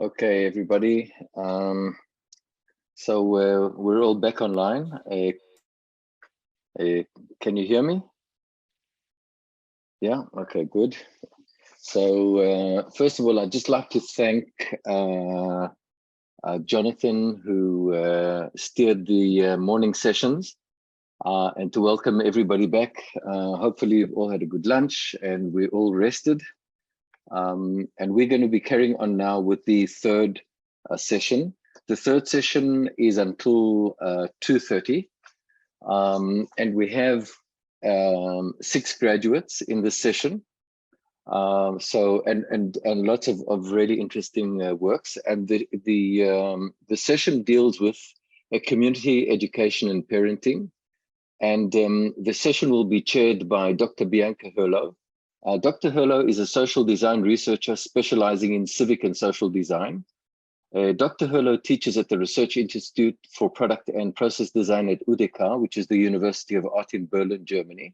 Okay, everybody. So we're all back online. Can you hear me? Yeah, okay, good. So first of all, I'd just like to thank Jonathan, who steered the morning sessions, and to welcome everybody back. Hopefully you've all had a good lunch and we're all rested. And we're going to be carrying on now with the third session. The third session is until 2:30, and we have 6 graduates in this session. And lots of really interesting works. And the session deals with community education and parenting. And the session will be chaired by Dr. Bianca Herlo. Dr. Herlo is a social design researcher specializing in civic and social design. Dr. Herlo teaches at the Research Institute for Product and Process Design at UDK, which is the University of Art in Berlin, Germany.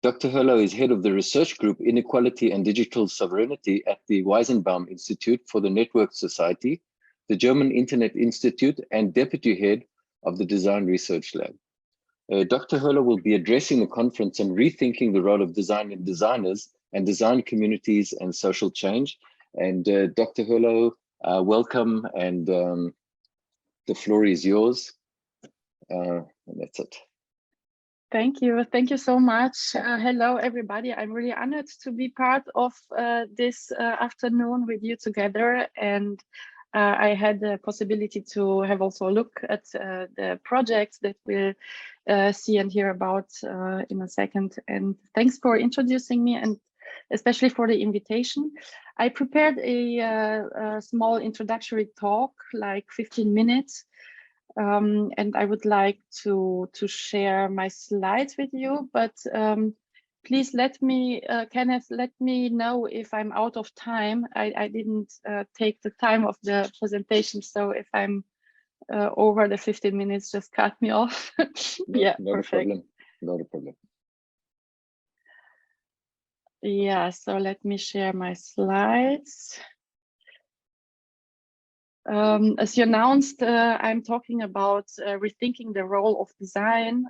Dr. Herlo is head of the research group Inequality and Digital Sovereignty at the Weizenbaum Institute for the Network Society, the German Internet Institute, and deputy head of the Design Research Lab. Dr. Herlo will be addressing the conference on rethinking the role of design in designers and design communities and social change. And Dr. Herlo, welcome, and the floor is yours. And that's it. Thank you. Thank you so much. Hello, everybody. I'm really honored to be part of this afternoon with you together. And I had the possibility to have also a look at the projects that we'll see and hear about in a second. And thanks for introducing me, and especially for the invitation. I prepared a small introductory talk, like 15 minutes. And I would like to share my slides with you, but please let me, Kenneth, let me know if I'm out of time. I didn't take the time of the presentation, so if I'm over the 15 minutes, just cut me off. Yeah, not perfect. a problem. Not a problem. Yeah, so let me share my slides. As you announced, I'm talking about rethinking the role of design.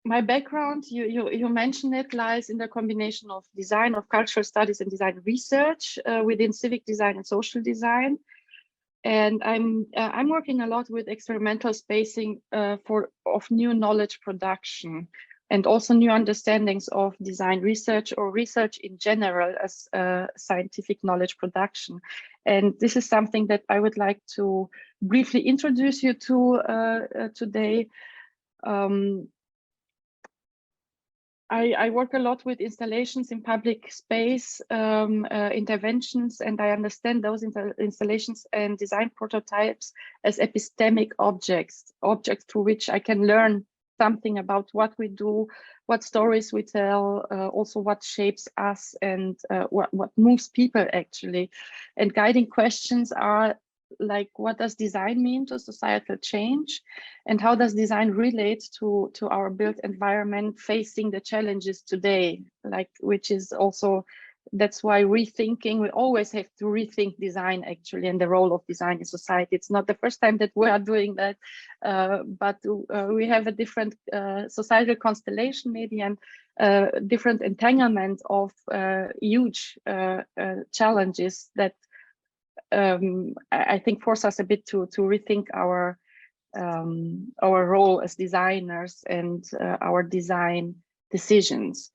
My background, you mentioned it, lies in the combination of design, of cultural studies and design research within civic design and social design. And I'm working a lot with experimental spacing of new knowledge production, and also new understandings of design research or research in general as scientific knowledge production. And this is something that I would like to briefly introduce you to today. I work a lot with installations in public space, interventions, and I understand those installations and design prototypes as epistemic objects through which I can learn something about what we do, what stories we tell, also what shapes us, and what moves people actually. And guiding questions are like, what does design mean to societal change, and how does design relate to our built environment facing the challenges today, like, which is also, that's why rethinking, we always have to rethink design actually, and the role of design in society. It's not the first time that we are doing that, but we have a different societal constellation maybe, and different entanglement of huge challenges that I think force us a bit to rethink our role as designers and our design decisions.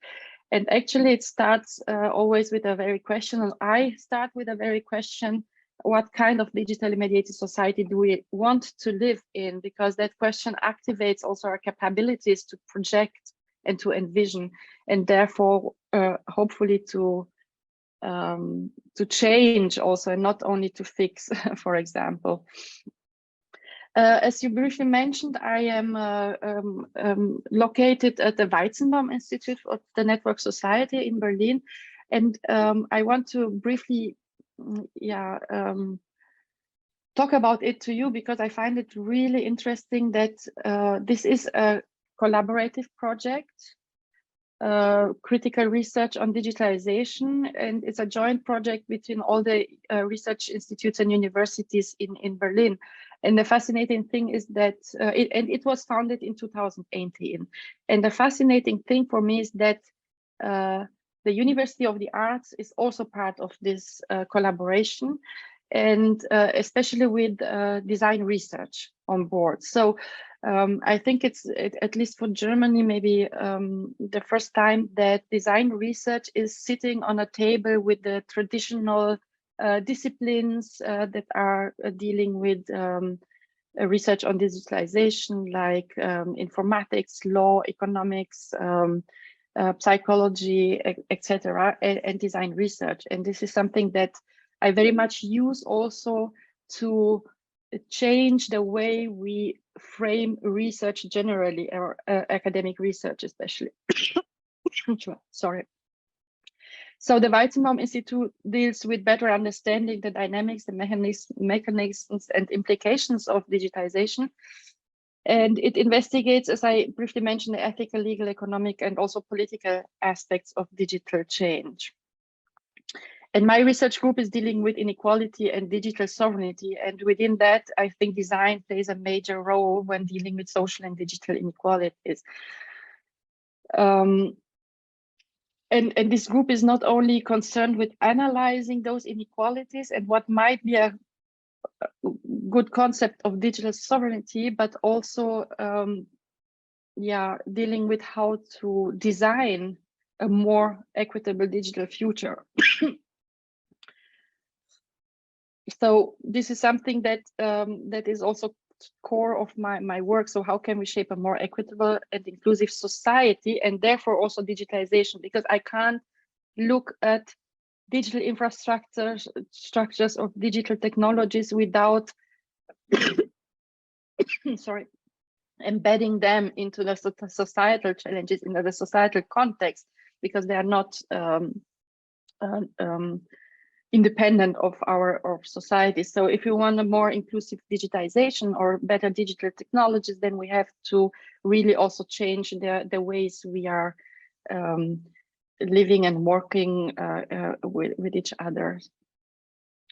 And actually it starts always with a very question, and I start with a very question: what kind of digitally mediated society do we want to live in? Because that question activates also our capabilities to project and to envision, and therefore hopefully to change also, and not only to fix, for example. As you briefly mentioned, I am located at the Weizenbaum Institute of the Network Society in Berlin. And I want to briefly talk about it to you, because I find it really interesting that this is a collaborative project. critical research on digitalization, and it's a joint project between all the research institutes and universities in Berlin. And the fascinating thing is that it was founded in 2018. And the fascinating thing for me is that the University of the Arts is also part of this collaboration, and especially with design research on board. So I think it's, at least for Germany, maybe the first time that design research is sitting on a table with the traditional disciplines that are dealing with research on digitalization, like informatics, law, economics, psychology, etc., and design research. And this is something that I very much use also to change the way we frame research generally, or academic research especially. Sorry. So the Weizenbaum Institute deals with better understanding the dynamics, the mechanisms and implications of digitization. And it investigates, as I briefly mentioned, the ethical, legal, economic, and also political aspects of digital change. And my research group is dealing with inequality and digital sovereignty. And within that, I think design plays a major role when dealing with social and digital inequalities. And this group is not only concerned with analyzing those inequalities and what might be a good concept of digital sovereignty, but also dealing with how to design a more equitable digital future. So this is something that that is also core of my work. So how can we shape a more equitable and inclusive society, and therefore also digitalization? Because I can't look at digital structures of digital technologies without sorry, embedding them into the societal challenges, into the societal context, because they are not independent of our society. So if you want a more inclusive digitization or better digital technologies, then we have to really also change the ways we are living and working with each other.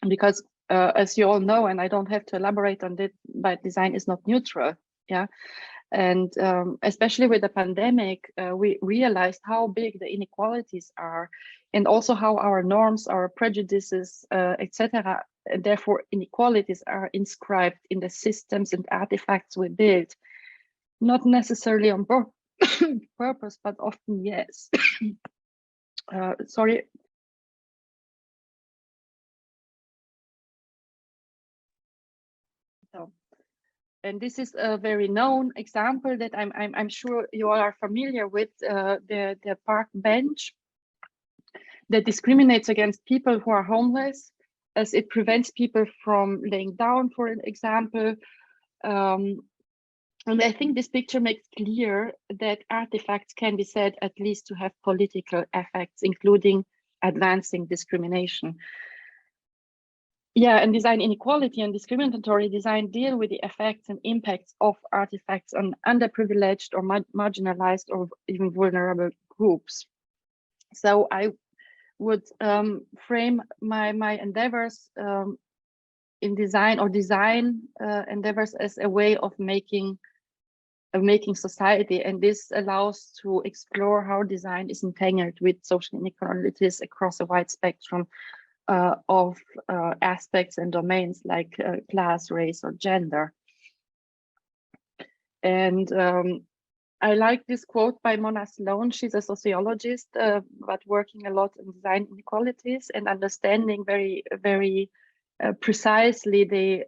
Because as you all know, and I don't have to elaborate on it, but design is not neutral. Yeah. And especially with the pandemic, we realized how big the inequalities are, and also how our norms, our prejudices, etc. Therefore, inequalities are inscribed in the systems and artifacts we build, not necessarily on purpose, but often yes. Sorry. So. And this is a very known example that I'm sure you all are familiar with, the park bench that discriminates against people who are homeless, as it prevents people from laying down, for an example. And I think this picture makes clear that artifacts can be said at least to have political effects, including advancing discrimination. Yeah, and design inequality and discriminatory design deal with the effects and impacts of artifacts on underprivileged or marginalized or even vulnerable groups. So I would frame my endeavors in design, or design endeavors, as a way of making society, and this allows to explore how design is entangled with social inequalities across a wide spectrum of aspects and domains, like class, race, or gender. And I like this quote by Mona Sloan. She's a sociologist, but working a lot in design inequalities and understanding very, very precisely the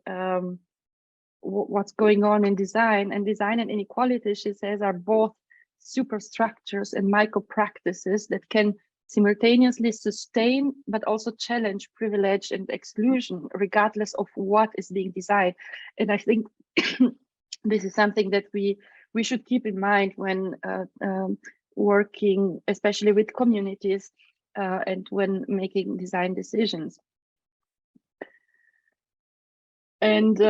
what's going on in design. And design and inequality, she says, are both superstructures and micro practices that can simultaneously sustain but also challenge privilege and exclusion, regardless of what is being designed. And I think this is something that we should keep in mind when working, especially with communities, and when making design decisions. And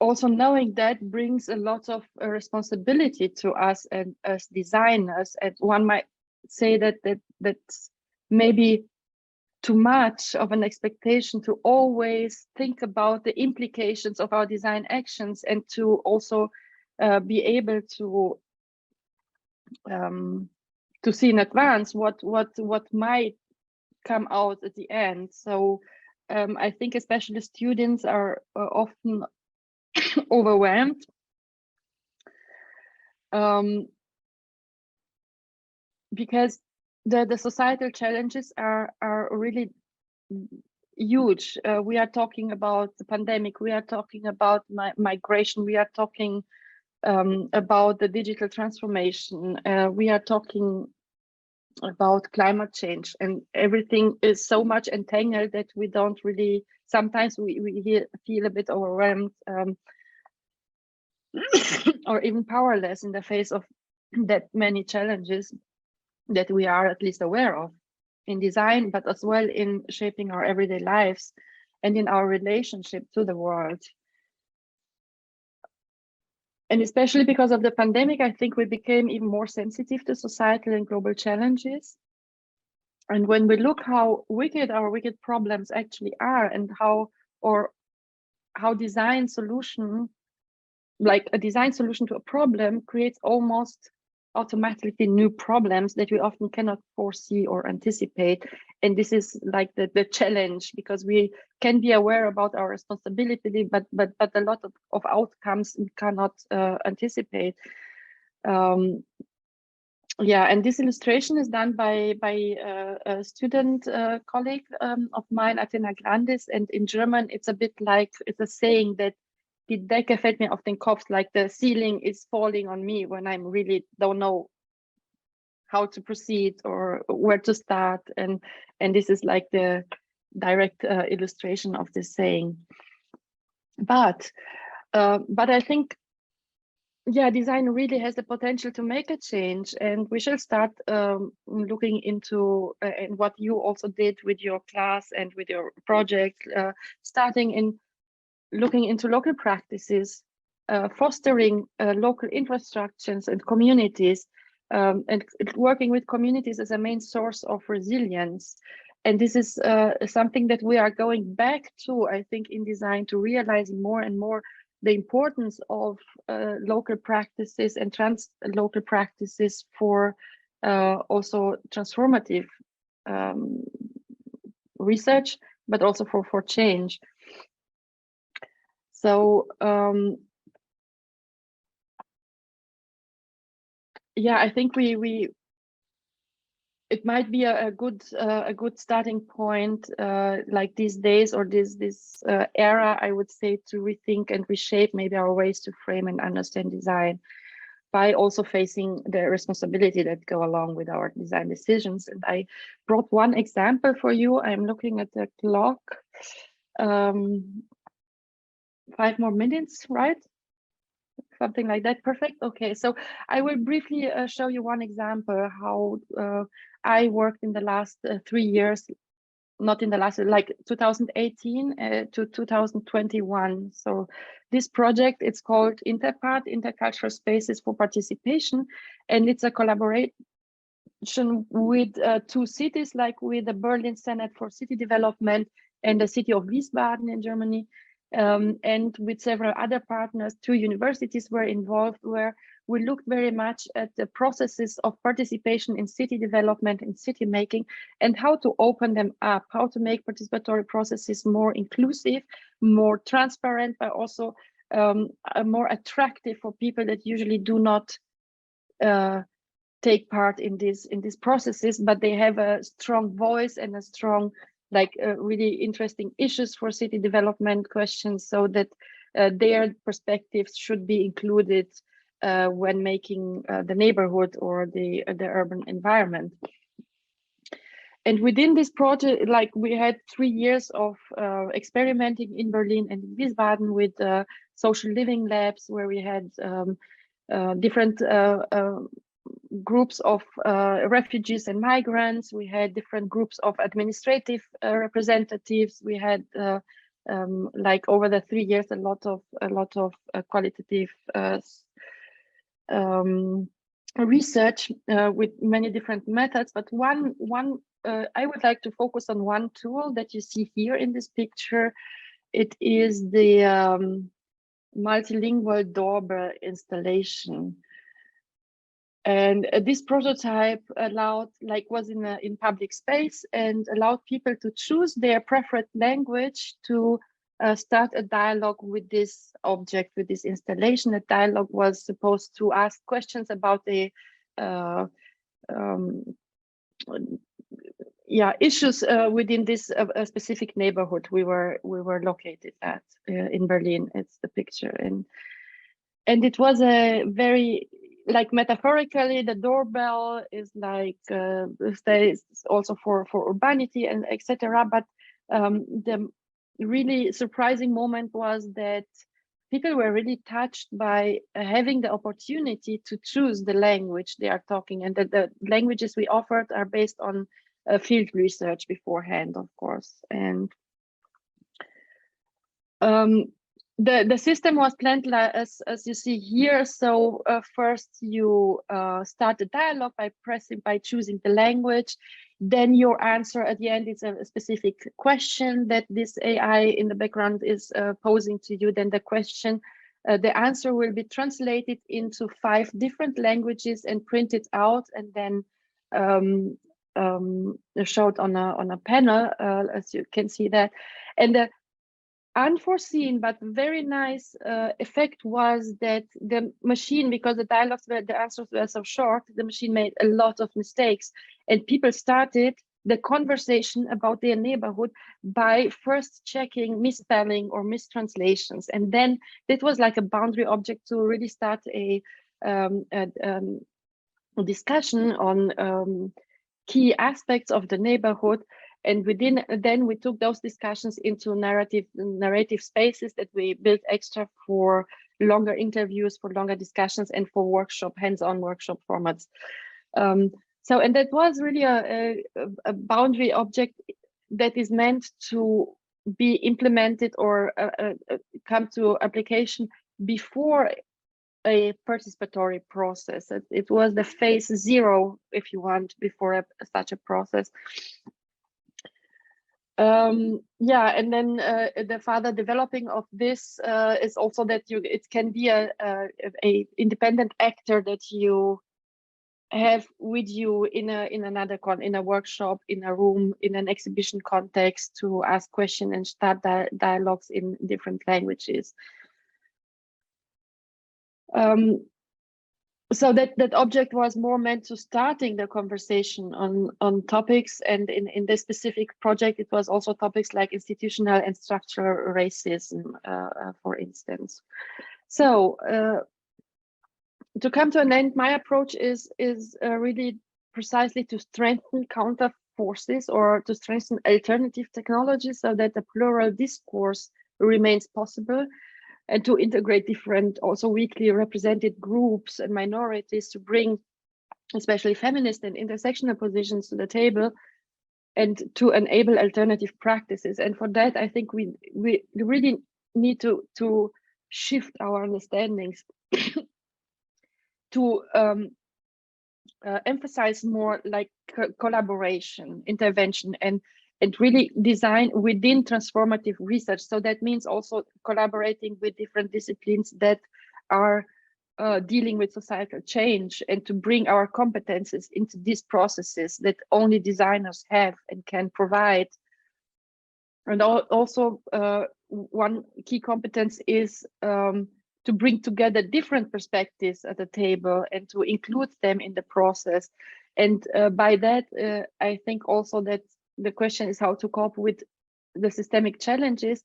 also knowing that brings a lot of responsibility to us and as designers. And one might say that that's maybe too much of an expectation to always think about the implications of our design actions, and to also be able to see in advance what might come out at the end. So I think especially students are often overwhelmed because the societal challenges are really huge. We are talking about the pandemic, we are talking about migration, we are talking about the digital transformation, we are talking about climate change, and everything is so much entangled that we don't really, sometimes we feel a bit overwhelmed or even powerless in the face of that many challenges that we are at least aware of in design, but as well in shaping our everyday lives and in our relationship to the world. And especially because of the pandemic, I think we became even more sensitive to societal and global challenges. And when we look how wicked our wicked problems actually are, and how design solution, like a design solution to a problem, creates almost automatically new problems that we often cannot foresee or anticipate. And this is like the challenge, because we can be aware about our responsibility, but a lot of outcomes we cannot anticipate. Yeah, and this illustration is done by a student colleague of mine, Athena Grandis, and in German it's a bit like, it's a saying that die Decke fällt mir auf den Kopf, like the ceiling is falling on me when I'm really don't know how to proceed or where to start, and this is like the direct illustration of this saying. But I think, yeah, design really has the potential to make a change, and we shall start looking into and what you also did with your class and with your project, starting in looking into local practices, fostering local infrastructures and communities, and working with communities as a main source of resilience. And this is something that we are going back to, I think, in design, to realizing more and more the importance of local practices and local practices for also transformative research, but also for change. So yeah, I think it might be a good starting point, like these days, or this era, I would say, to rethink and reshape maybe our ways to frame and understand design, by also facing the responsibility that go along with our design decisions. And I brought one example for you. I'm looking at the clock. 5 more minutes, right? Something like that. Perfect. Okay, so I will briefly show you one example how I worked in the last 3 years, not in the last, like 2018 to 2021. So this project, it's called Interpart, Intercultural Spaces for Participation, and it's a collaboration with 2 cities, like with the Berlin Senate for City Development and the city of Wiesbaden in Germany. And with several other partners. 2 universities were involved, where we looked very much at the processes of participation in city development and city making, and how to open them up, how to make participatory processes more inclusive, more transparent, but also more attractive for people that usually do not take part in these processes, but they have a strong voice and a strong, like really interesting issues for city development questions, so that their perspectives should be included when making the neighborhood or the urban environment. And within this project, like, we had 3 years of experimenting in Berlin and in Wiesbaden with social living labs, where we had different groups of refugees and migrants. We had different groups of administrative representatives. We had like over the 3 years a lot of qualitative research with many different methods, but one I would like to focus on one tool that you see here in this picture. It is the multilingual doorbell installation. And this prototype allowed, was in public space and allowed people to choose their preferred language to start a dialogue with this object, with this installation. The dialogue was supposed to ask questions about the issues within this specific neighborhood we were located at in Berlin. It's the picture, and it was a very, like, metaphorically, the doorbell is like stays also for urbanity and etc. But the really surprising moment was that people were really touched by having the opportunity to choose the language they are talking, and that the languages we offered are based on field research beforehand, of course. And the system was planned as you see here. So first you start the dialogue by choosing the language. Then your answer at the end is a specific question that this AI in the background is posing to you. Then the question, the answer will be translated into 5 different languages and printed out, and then showed on a panel, as you can see that. And the unforeseen but very nice effect was that the machine, because the answers were so short, the machine made a lot of mistakes, and people started the conversation about their neighborhood by first checking misspelling or mistranslations, and then it was like a boundary object to really start a discussion on key aspects of the neighborhood. And then we took those discussions into narrative spaces that we built extra for longer interviews, for longer discussions, and for hands-on workshop formats. And that was really a boundary object that is meant to be implemented or come to application before a participatory process. It was the phase 0, if you want, before such a process. And then the further developing of this is also that it can be a independent actor that you have with you in a workshop, in a room, in an exhibition context, to ask questions and start dialogues in different languages. So that object was more meant to starting the conversation on topics, and in this specific project it was also topics like institutional and structural racism, for instance. So to come to an end, my approach is really precisely to strengthen counter forces, or to strengthen alternative technologies, so that the plural discourse remains possible, and to integrate different, also weakly represented groups and minorities, to bring especially feminist and intersectional positions to the table, and to enable alternative practices. And for that, I think we really need to shift our understandings to emphasize more like collaboration, intervention, and really design within transformative research. So that means also collaborating with different disciplines that are dealing with societal change, and to bring our competences into these processes that only designers have and can provide. And also one key competence is to bring together different perspectives at the table and to include them in the process. And by that, I think also that the question is how to cope with the systemic challenges.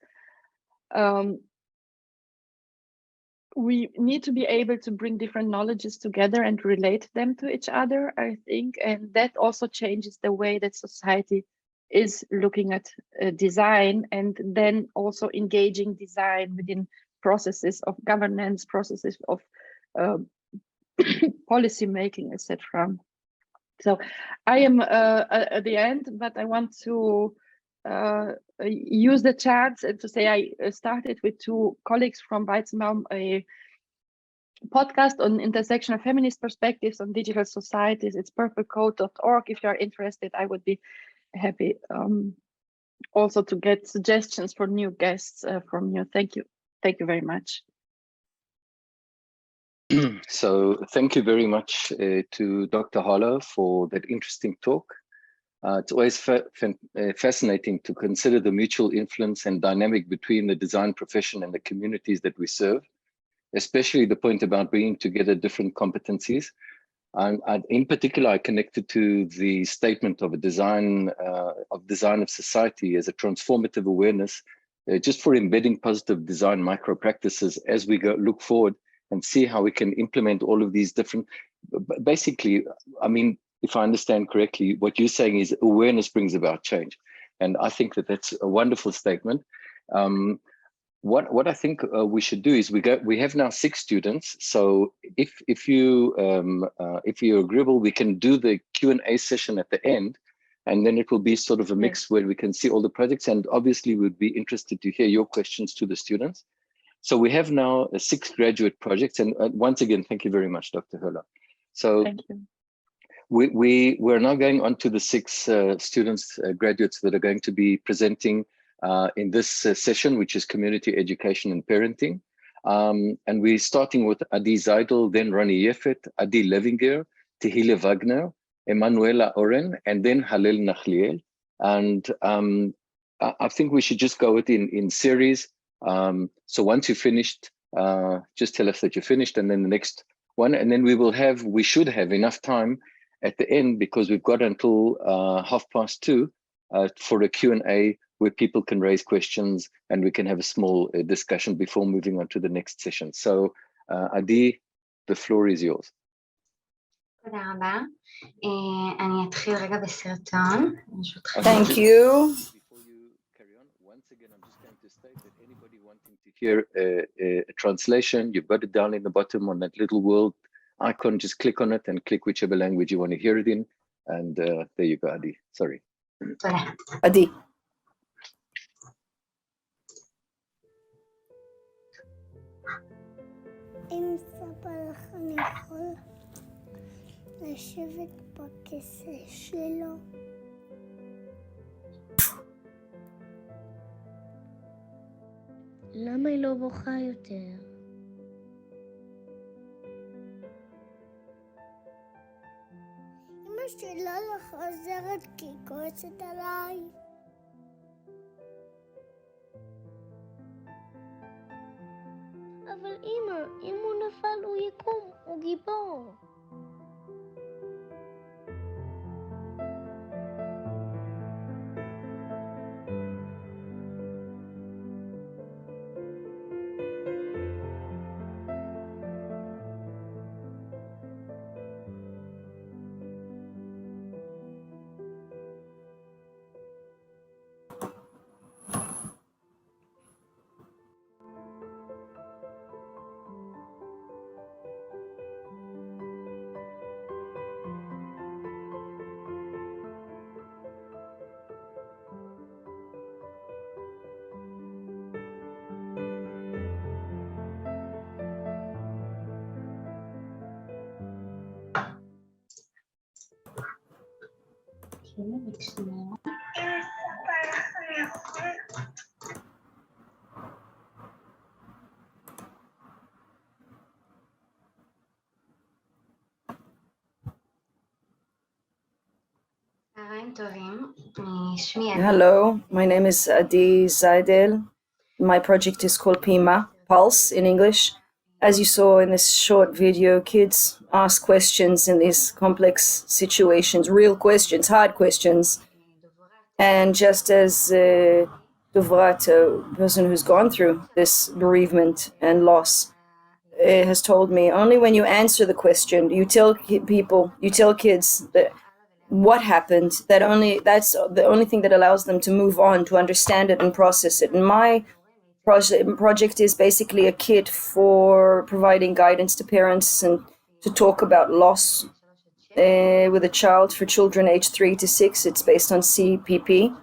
We need to be able to bring different knowledges together and relate them to each other, I think, and that also changes the way that society is looking at design, and then also engaging design within processes of governance, processes of policy making, etc. So I am at the end, but I want to use the chance and to say I started with 2 colleagues from Weizenbaum, a podcast on intersectional feminist perspectives on digital societies. It's purplecode.org. If you are interested, I would be happy also to get suggestions for new guests from you. Thank you. Thank you very much. So thank you very much to Dr. Holler for that interesting talk. It's always fascinating to consider the mutual influence and dynamic between the design profession and the communities that we serve, especially the point about bringing together different competencies. In particular, I connected to the statement of a design of society as a transformative awareness, just for embedding positive design micro practices as we look forward and see how we can implement all of these different. Basically, I mean, if I understand correctly, what you're saying is awareness brings about change, and I think that that's a wonderful statement. What I think we should do is we have now 6 students. So if you're agreeable, we can do the Q&A session at the end, and then it will be sort of a mix where we can see all the projects, and obviously we'd be interested to hear your questions to the students. So we have now 6 graduate projects, and once again, thank you very much, Dr. Höller. So thank you. We're now going on to the 6 students, graduates that are going to be presenting in this session, which is community education and parenting. And we're starting with Adi Zeidel, then Ronnie Yeffet, Adi Levinger, Tehile Wagner, Emanuela Oren, and then Halel Nachliel. And I think we should just go with in series. So once you're finished, just tell us that you're finished, and then the next one, and then we should have enough time at the end, because we've got until 2:30 for a Q&A where people can raise questions and we can have a small discussion before moving on to the next session. So Adi, the floor is yours. תודה רבה. אני אתחיל רגע בסרטון. Thank you. Before you carry on, once again, I'm just going to state that anybody wanting to hear a translation, you've got it down in the bottom on that little world icon. Just click on it and click whichever language you want to hear it in. And there you go, Adi. Sorry. תודה. Adi. אם סבא לך אני יכול לשבת בכיסא שלו. למה היא לא בוכה יותר? אמא שלי לא חוזרת כי היא כועסת עליי. אבל אמא, אם הוא נפל הוא יקום, הוא גיבור. Hello, my name is Adi Zeidel. My project is called PIMA, Pulse in English. As you saw in this short video, kids ask questions in these complex situations, real questions, hard questions. And just as Dovrat, a person who's gone through this bereavement and loss, has told me, only when you answer the question, you tell people, you tell kids that what happened, that's the only thing that allows them to move on, to understand it and process it. And my project is basically a kit for providing guidance to parents and to talk about loss with a child for children aged 3 to 6. It's based on CPP,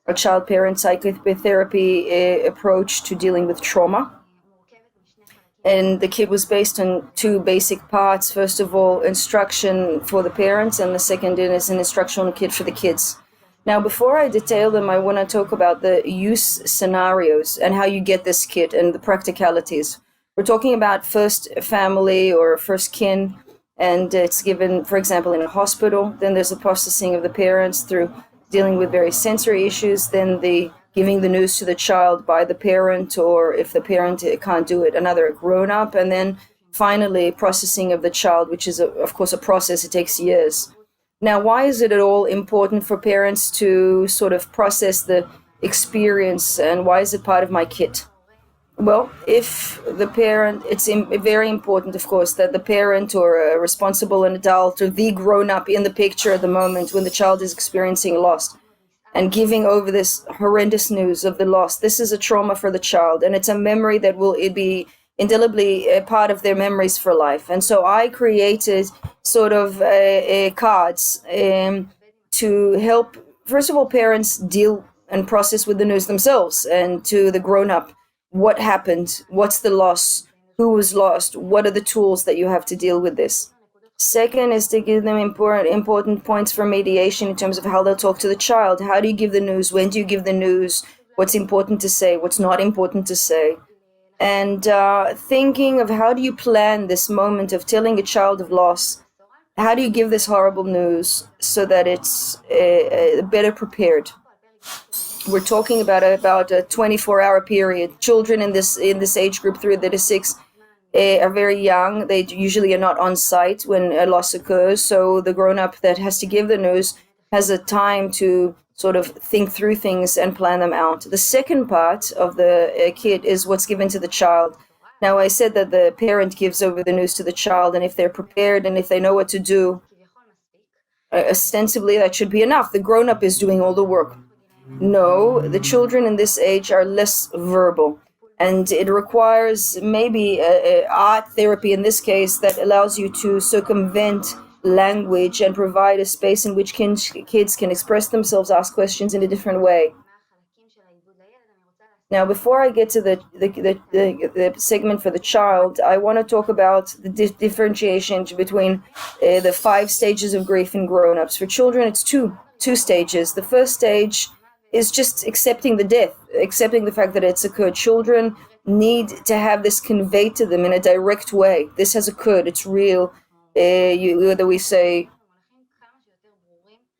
a child-parent psychotherapy approach to dealing with trauma. and the kit was based on two basic parts. First of all, instruction for the parents, and the second is an instructional kit for the kids. Now, before I detail them, I want to talk about the use scenarios and how you get this kit and the practicalities. We're talking about first family or first kin, and it's given, for example, in a hospital. Then there's the processing of the parents through dealing with various sensory issues, then the giving the news to the child by the parent, or if the parent can't do it, another grown-up, and then finally processing of the child, which is, of course, a process. It takes years. Now, why is it at all important for parents to sort of process the experience, and why is it part of my kit? Well, if the parent, it's very important, of course, that the parent or a responsible adult or the grown-up in the picture at the moment when the child is experiencing loss and giving over this horrendous news of the loss, this is a trauma for the child, and it's a memory that will be indelibly a part of their memories for life. And so I created sort of cards to help, first of all, parents deal and process with the news themselves, and to the grown-up, what happened, what's the loss, who was lost, what are the tools that you have to deal with this. Second is to give them important points for mediation in terms of how they'll talk to the child. How do you give the news? When do you give the news? What's important to say? What's not important to say? And thinking of how do you plan this moment of telling a child of loss? How do you give this horrible news so that it's better prepared? We're talking about a 24-hour period. Children in this age group 3 to 6 are very young. They usually are not on site when a loss occurs. So the grown-up that has to give the news has a time to sort of think through things and plan them out. The second part of the kit is what's given to the child. Now, I said that the parent gives over the news to the child, and if they're prepared and if they know what to do, ostensibly that should be enough. The grown-up is doing all the work. No, the children in this age are less verbal, and it requires maybe art therapy in this case that allows you to circumvent language and provide a space in which kids can express themselves, ask questions in a different way. Now, before I get to the segment for the child, I want to talk about the differentiation between the 5 stages of grief in grown-ups. For children, it's two stages. The first stage is just accepting the death, accepting the fact that it's occurred. Children need to have this conveyed to them in a direct way. This has occurred, it's real. Whether we say,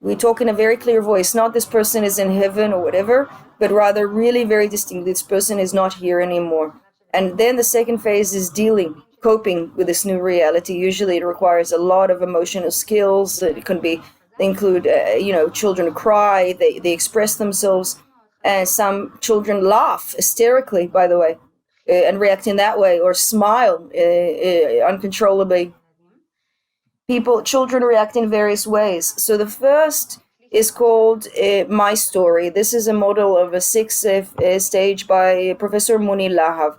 we talk in a very clear voice, not this person is in heaven or whatever, but rather really very distinctly, this person is not here anymore. And then the second phase is coping with this new reality. Usually it requires a lot of emotional skills. It can be, they include, children cry, they express themselves, and some children laugh hysterically, by the way, and react in that way, or smile uncontrollably. Children react in various ways. So the first is called My Story. This is a model of a 6th stage by Professor Muni Lahav.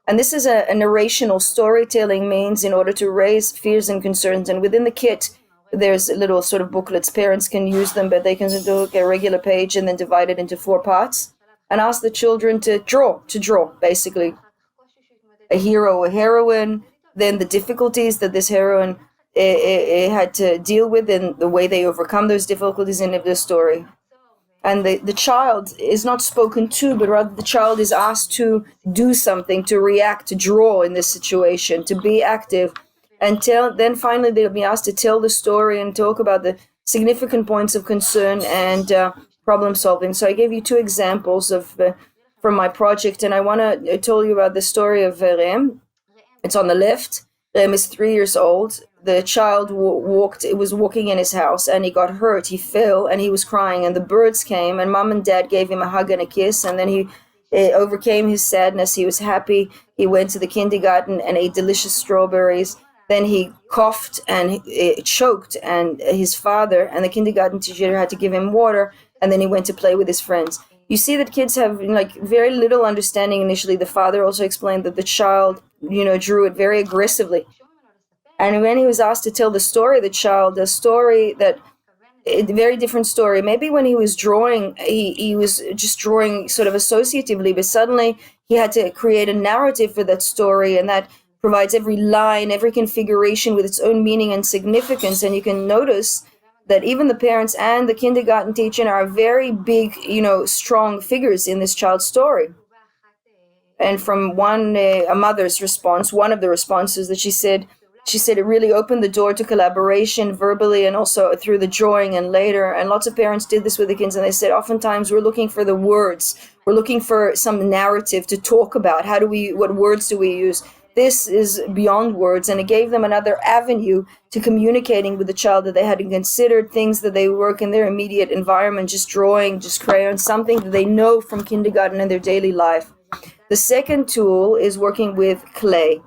And this is a narrational storytelling means in order to raise fears and concerns. And within the kit, there's little sort of booklets. Parents can use them, but they can do a regular page and then divide it into 4 parts and ask the children to draw, basically. A hero, a heroine, then the difficulties that this heroine had to deal with and the way they overcome those difficulties in the story. And the child is not spoken to, but rather the child is asked to do something, to react, to draw in this situation, to be active. And then finally they'll be asked to tell the story and talk about the significant points of concern and problem solving. So I gave you 2 examples from my project, and I want to tell you about the story of Rem. It's on the left. Rem is 3 years old. The child was walking in his house and he got hurt. He fell and he was crying, and the birds came and mom and dad gave him a hug and a kiss, and then he overcame his sadness. He was happy. He went to the kindergarten and ate delicious strawberries. Then he coughed and choked, and his father and the kindergarten teacher had to give him water, and then he went to play with his friends. You see that kids have very little understanding initially. The father also explained that the child, drew it very aggressively. And when he was asked to tell the story, a story that, a very different story. Maybe when he was drawing, he was just drawing sort of associatively, but suddenly he had to create a narrative for that story, and that provides every line, every configuration with its own meaning and significance. And you can notice that even the parents and the kindergarten teacher are very big, strong figures in this child's story. And from a mother's response, one of the responses that she said it really opened the door to collaboration verbally and also through the drawing and later. And lots of parents did this with the kids, and they said oftentimes we're looking for the words. We're looking for some narrative to talk about. What words do we use? This is beyond words, and it gave them another avenue to communicating with the child that they hadn't considered, things that they work in their immediate environment, just drawing, just crayon, something that they know from kindergarten in their daily life. The second tool is working with clay.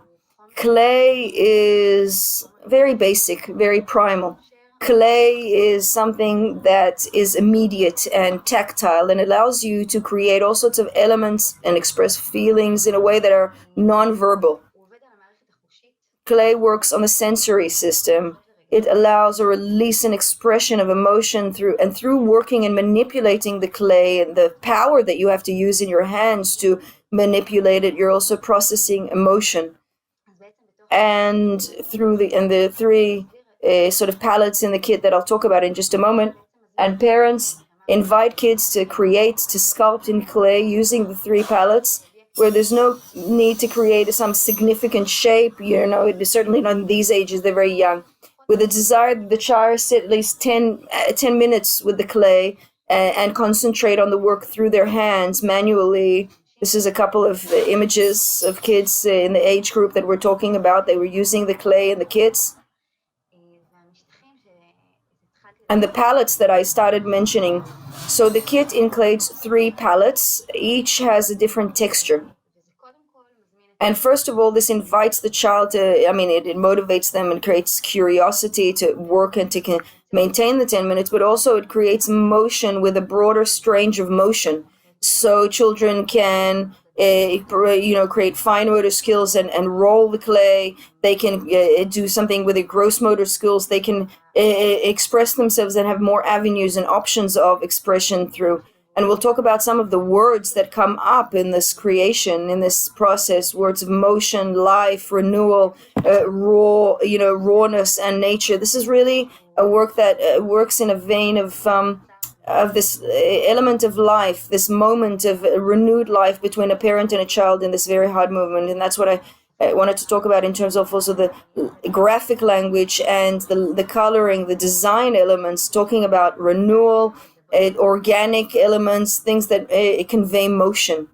Clay is very basic, very primal. Clay is something that is immediate and tactile and allows you to create all sorts of elements and express feelings in a way that are non-verbal. Clay works on the sensory system. It allows a release and expression of emotion through working and manipulating the clay and the power that you have to use in your hands to manipulate it. You're also processing emotion. And through the three sort of palettes in the kit that I'll talk about in just a moment. And parents invite kids to create, to sculpt in clay using the three palettes, where there's no need to create some significant shape. It is certainly not in these ages, they're very young. With a desire that the child sit at least 10 minutes with the clay and concentrate on the work through their hands manually. This is a couple of images of kids in the age group that we're talking about. They were using the clay in the kits. And the palettes that I started mentioning. So the kit includes three palettes. Each has a different texture. And first of all, this invites the child it motivates them and creates curiosity to work and to maintain the 10 minutes, but also it creates motion with a broader range of motion. So children can, create fine motor skills and roll the clay. They can do something with their gross motor skills. They can express themselves and have more avenues and options of expression through. And we'll talk about some of the words that come up in this creation, in this process, words of motion, life, renewal, rawness and nature. This is really a work that works in a vein of this element of life, this moment of renewed life between a parent and a child in this very hard moment. And that's what I wanted to talk about in terms of also the graphic language and the coloring, the design elements, talking about renewal, organic elements, things that convey motion.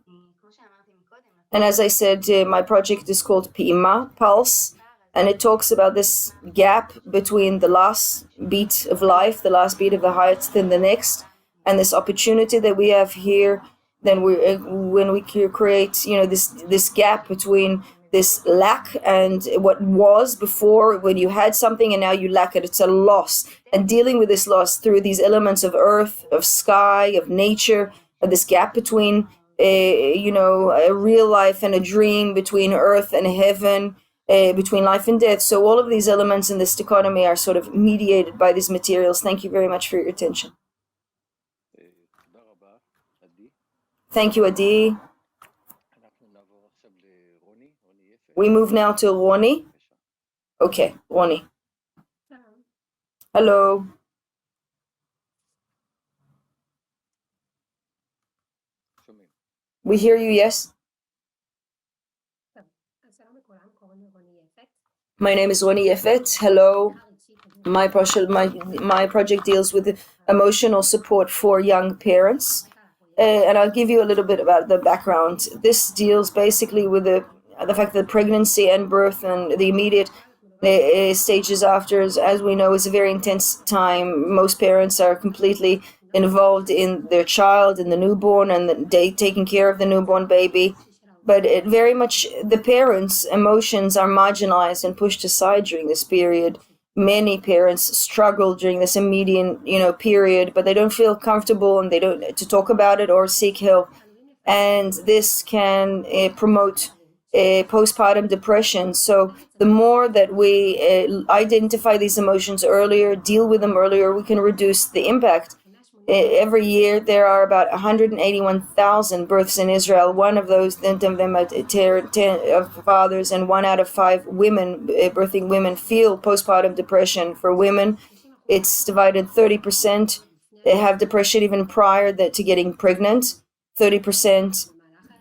And as I said, my project is called Pima, Pulse, and it talks about this gap between the last beat of life, the last beat of the heart, then the next, and this opportunity that we have here. Then when we create, this gap between this lack and what was before, when you had something and now you lack it. It's a loss. And dealing with this loss through these elements of earth, of sky, of nature, of this gap between, a real life and a dream, between earth and heaven, between life and death. So all of these elements in this dichotomy are sort of mediated by these materials. Thank you very much for your attention. Thank you, Adi. We move now to Roni. Okay, Roni. Hello. We hear you, yes? My name is Roni Yefet. Hello. My project deals with emotional support for young parents. And I'll give you a little bit about the background. This deals basically with the fact that pregnancy and birth and the immediate stages after, as we know, is a very intense time. Most parents are completely involved in their child, in the newborn, and taking care of the newborn baby. But very much the parents' emotions are marginalized and pushed aside during this period. Many parents struggle during this immediate, period, but they don't feel comfortable and they don't to talk about it or seek help. And this can promote postpartum depression. So the more that we identify these emotions earlier, deal with them earlier, we can reduce the impact. Every year there are about 181,000 births in Israel. One of those, 10 of them of fathers, and 1 out of 5 women, birthing women, feel postpartum depression. For women, it's divided 30%. They have depression even prior to getting pregnant. 30%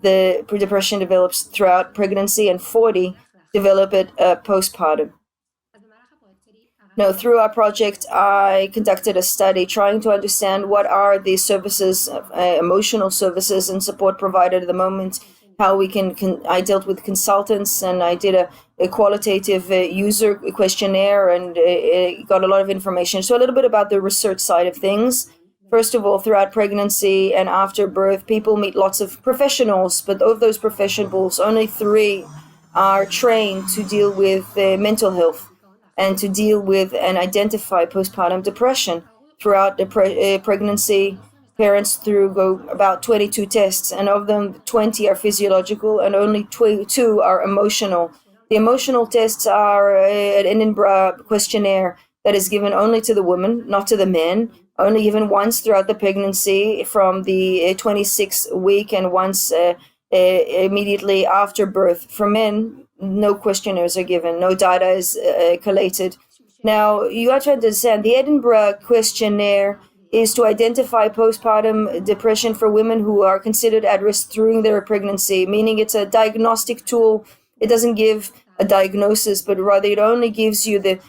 the depression develops throughout pregnancy, and 40 develop it postpartum. Now, through our project, I conducted a study trying to understand what are the services, emotional services and support provided at the moment, how we I dealt with consultants, and I did a qualitative user questionnaire and got a lot of information. So a little bit about the research side of things. First of all, throughout pregnancy and after birth, people meet lots of professionals, but of those professionals, only 3 are trained to deal with mental health and to deal with and identify postpartum depression. Throughout the pregnancy, parents go about 22 tests, and of them 20 are physiological and only 2 are emotional. The emotional tests are an Edinburgh questionnaire that is given only to the woman, not to the men, only given once throughout the pregnancy from the 26th week and once immediately after birth. For men, no questionnaires are given, no data is collated. Now, you have to understand, the Edinburgh questionnaire is to identify postpartum depression for women who are considered at risk during their pregnancy, meaning it's a diagnostic tool. It doesn't give a diagnosis, but rather it only gives you the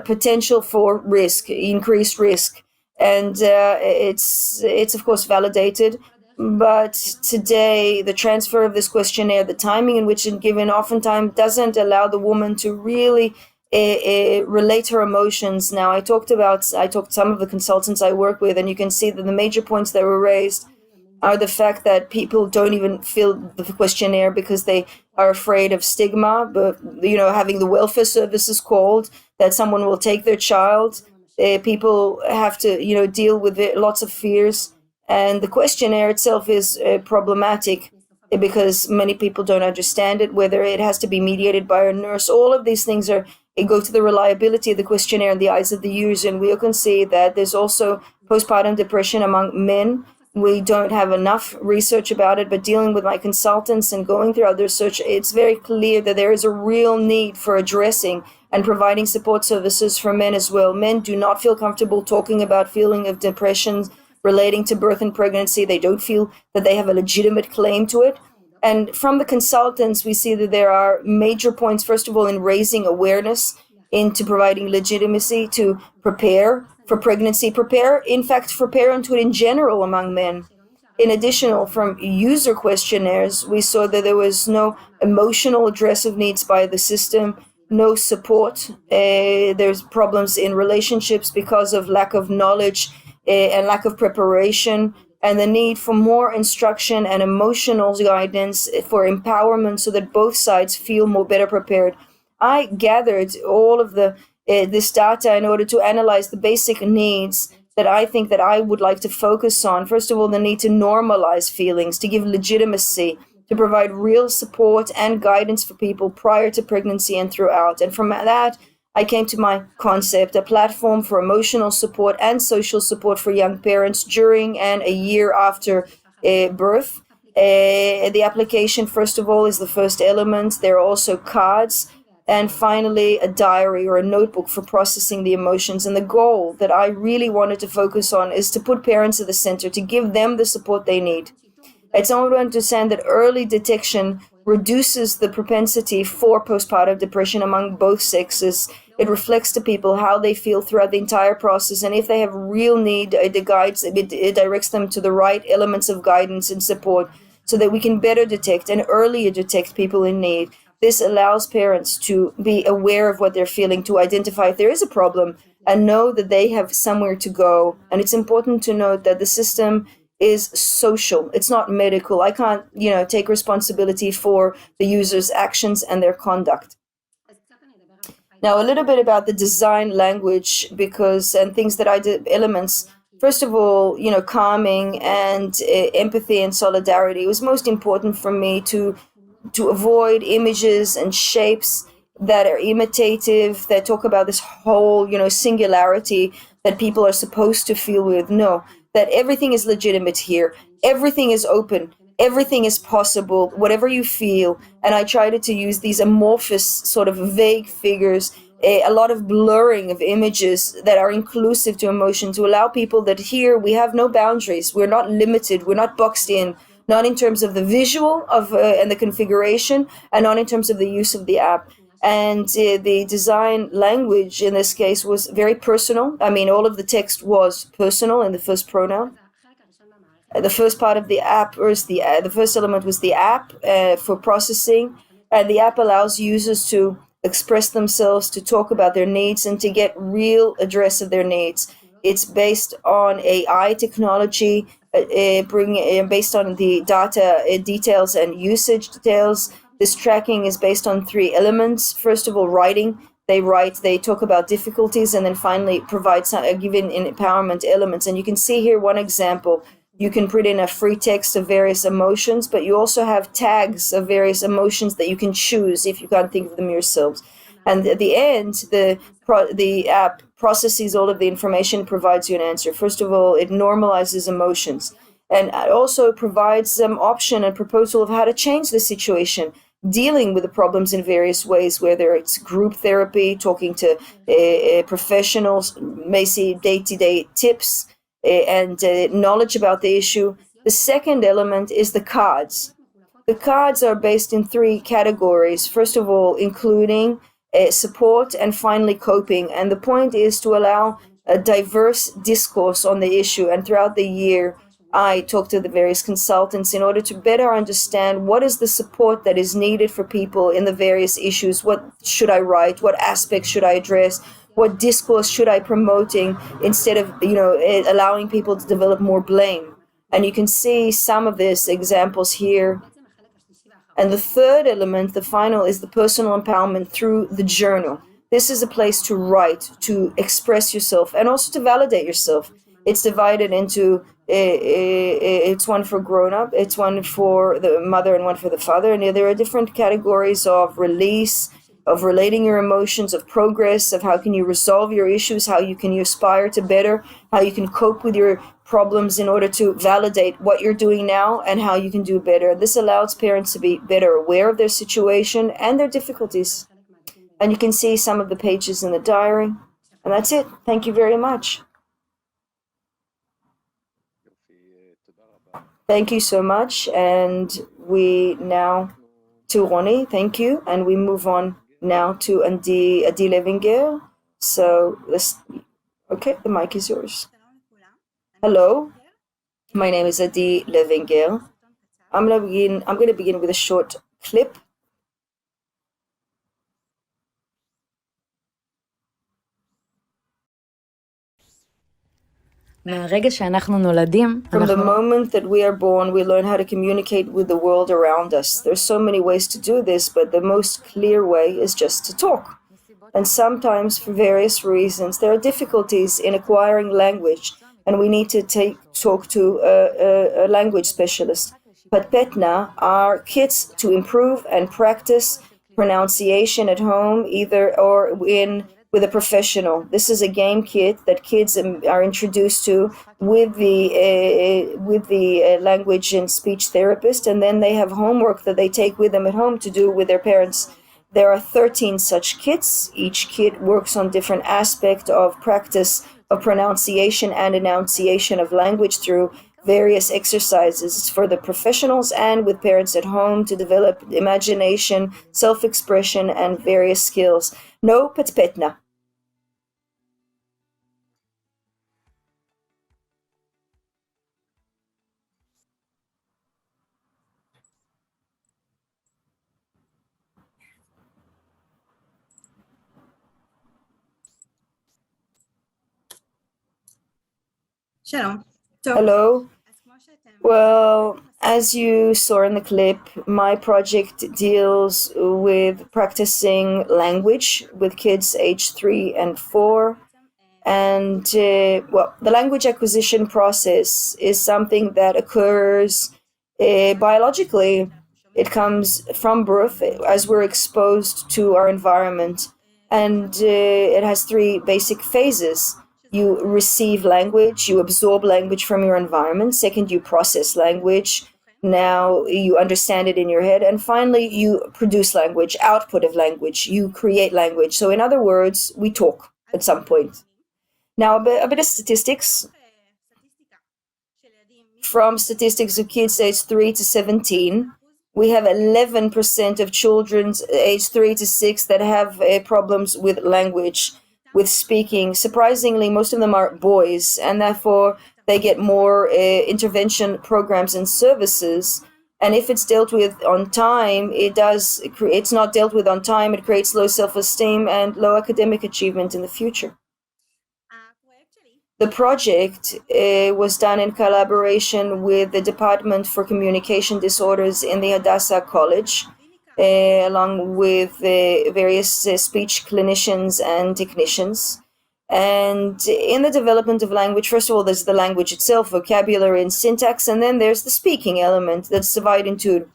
potential for risk, increased risk. And it's of course validated. But today, the transfer of this questionnaire, the timing in which it's given, oftentimes doesn't allow the woman to really relate her emotions. Now, I talked to some of the consultants I work with, and you can see that the major points that were raised are the fact that people don't even fill the questionnaire because they are afraid of stigma, but having the welfare services called, that someone will take their child. People have to deal with lots of fears. And the questionnaire itself is problematic because many people don't understand it, whether it has to be mediated by a nurse. All of these things go to the reliability of the questionnaire in the eyes of the user. And we can see that there's also postpartum depression among men. We don't have enough research about it, but dealing with my consultants and going through other research, it's very clear that there is a real need for addressing and providing support services for men as well. Men do not feel comfortable talking about feeling of depression relating to birth and pregnancy. They don't feel that they have a legitimate claim to it. And from the consultants, we see that there are major points, first of all, in raising awareness, into providing legitimacy to prepare for pregnancy, in fact, for parenthood in general among men. In addition, from user questionnaires, we saw that there was no emotional address of needs by the system, no support. There's problems in relationships because of lack of knowledge and lack of preparation, and the need for more instruction and emotional guidance for empowerment so that both sides feel more better prepared. I gathered all of this data in order to analyze the basic needs that I think that I would like to focus on. First of all, the need to normalize feelings, to give legitimacy, to provide real support and guidance for people prior to pregnancy and throughout. And from that, I came to my concept, a platform for emotional support and social support for young parents during and a year after birth. The application, first of all, is the first element. There are also cards. And finally, a diary or a notebook for processing the emotions. And the goal that I really wanted to focus on is to put parents at the center, to give them the support they need. It's important to understand that early detection reduces the propensity for postpartum depression among both sexes. It reflects to people how they feel throughout the entire process, and if they have real need, it directs them to the right elements of guidance and support so that we can better detect and earlier detect people in need. This allows parents to be aware of what they're feeling, to identify if there is a problem, and know that they have somewhere to go. And it's important to note that the system is social. It's not medical. I can't, take responsibility for the user's actions and their conduct. Now, a little bit about the design language, and things that I did, elements. First of all, calming and empathy and solidarity. It was most important for me to avoid images and shapes that are imitative, that talk about this whole, singularity that people are supposed to feel with. No, that everything is legitimate here, everything is open, everything is possible, whatever you feel. And I tried to use these amorphous, sort of vague figures, a lot of blurring of images that are inclusive to emotion, to allow people that here we have no boundaries, we're not limited, we're not boxed in, not in terms of the visual of and the configuration, and not in terms of the use of the app. And the design language in this case was very personal. I mean, all of the text was personal in the first pronoun. The first part of the app, or the first element was the app for processing, and the app allows users to express themselves, to talk about their needs, and to get real address of their needs. It's based on AI technology, based on the data details and usage details. This tracking is based on 3 elements. First of all, writing. They talk about difficulties, and then finally provide given empowerment elements. And you can see here one example. You can put in a free text of various emotions, but you also have tags of various emotions that you can choose if you can't think of them yourselves. And at the end, the app processes all of the information, provides you an answer. First of all, it normalizes emotions, and it also provides some option and proposal of how to change the situation, dealing with the problems in various ways, whether it's group therapy, talking to professionals, maybe day-to-day tips, and knowledge about the issue. The second element is the cards. The cards are based in 3 categories. First of all, including support, and finally coping. And the point is to allow a diverse discourse on the issue. And throughout the year, I talked to the various consultants in order to better understand what is the support that is needed for people in the various issues. What should I write? What aspects should I address? What discourse should I promoting, instead of allowing people to develop more blame? And you can see some of these examples here. And the third element, the final, is the personal empowerment through the journal. This is a place to write, to express yourself, and also to validate yourself. It's divided into it's one for grown-up, it's one for the mother, and one for the father. And there are different categories of release, of relating your emotions, of progress, of how can you resolve your issues, how you can aspire to better, how you can cope with your problems in order to validate what you're doing now and how you can do better. This allows parents to be better aware of their situation and their difficulties. And you can see some of the pages in the diary. And that's it. Thank you very much. Thank you so much. And we now to Ronnie, thank you. And we move on now to Adi Levinger. So okay, the mic is yours. Hello, my name is Adi Levinger. I'm going to begin with a short clip. מהרגע שאנחנו נולדים, From the moment that we are born, we learn how to communicate with the world around us. There's so many ways to do this, but the most clear way is just to talk. And sometimes, for various reasons, there are difficulties in acquiring language, and we need to talk to a language specialist. But Petna are kits to improve and practice pronunciation at home, either or with a professional. This is a game kit that kids are introduced to with the language and speech therapist, and then they have homework that they take with them at home to do with their parents. There are 13 such kits. Each kit works on different aspects of practice of pronunciation and enunciation of language through various exercises for the professionals and with parents at home to develop imagination, self-expression, and various skills. No petpetna. Shalom. Hello. Well, as you saw in the clip, my project deals with practicing language with kids age 3 and 4. And, the language acquisition process is something that occurs biologically. It comes from birth as we're exposed to our environment. And it has 3 basic phases. you receive language, you absorb language from your environment. Second, you process language. Now you understand it in your head. And finally, you produce language, output of language. You create language. So in other words, we talk at some point. Now, a bit of statistics. From statistics of kids aged 3 to 17, we have 11% of children aged 3 to 6 that have problems with language, with speaking. Surprisingly, most of them are boys, and therefore they get more intervention programs and services. And if it's dealt with on time, it's not dealt with on time, it creates low self-esteem and low academic achievement in the future. The project was done in collaboration with the Department for Communication Disorders in the Hadassah College, along with various speech clinicians and technicians. And in the development of language, first of all, there's the language itself, vocabulary and syntax, and then there's the speaking element that's divided into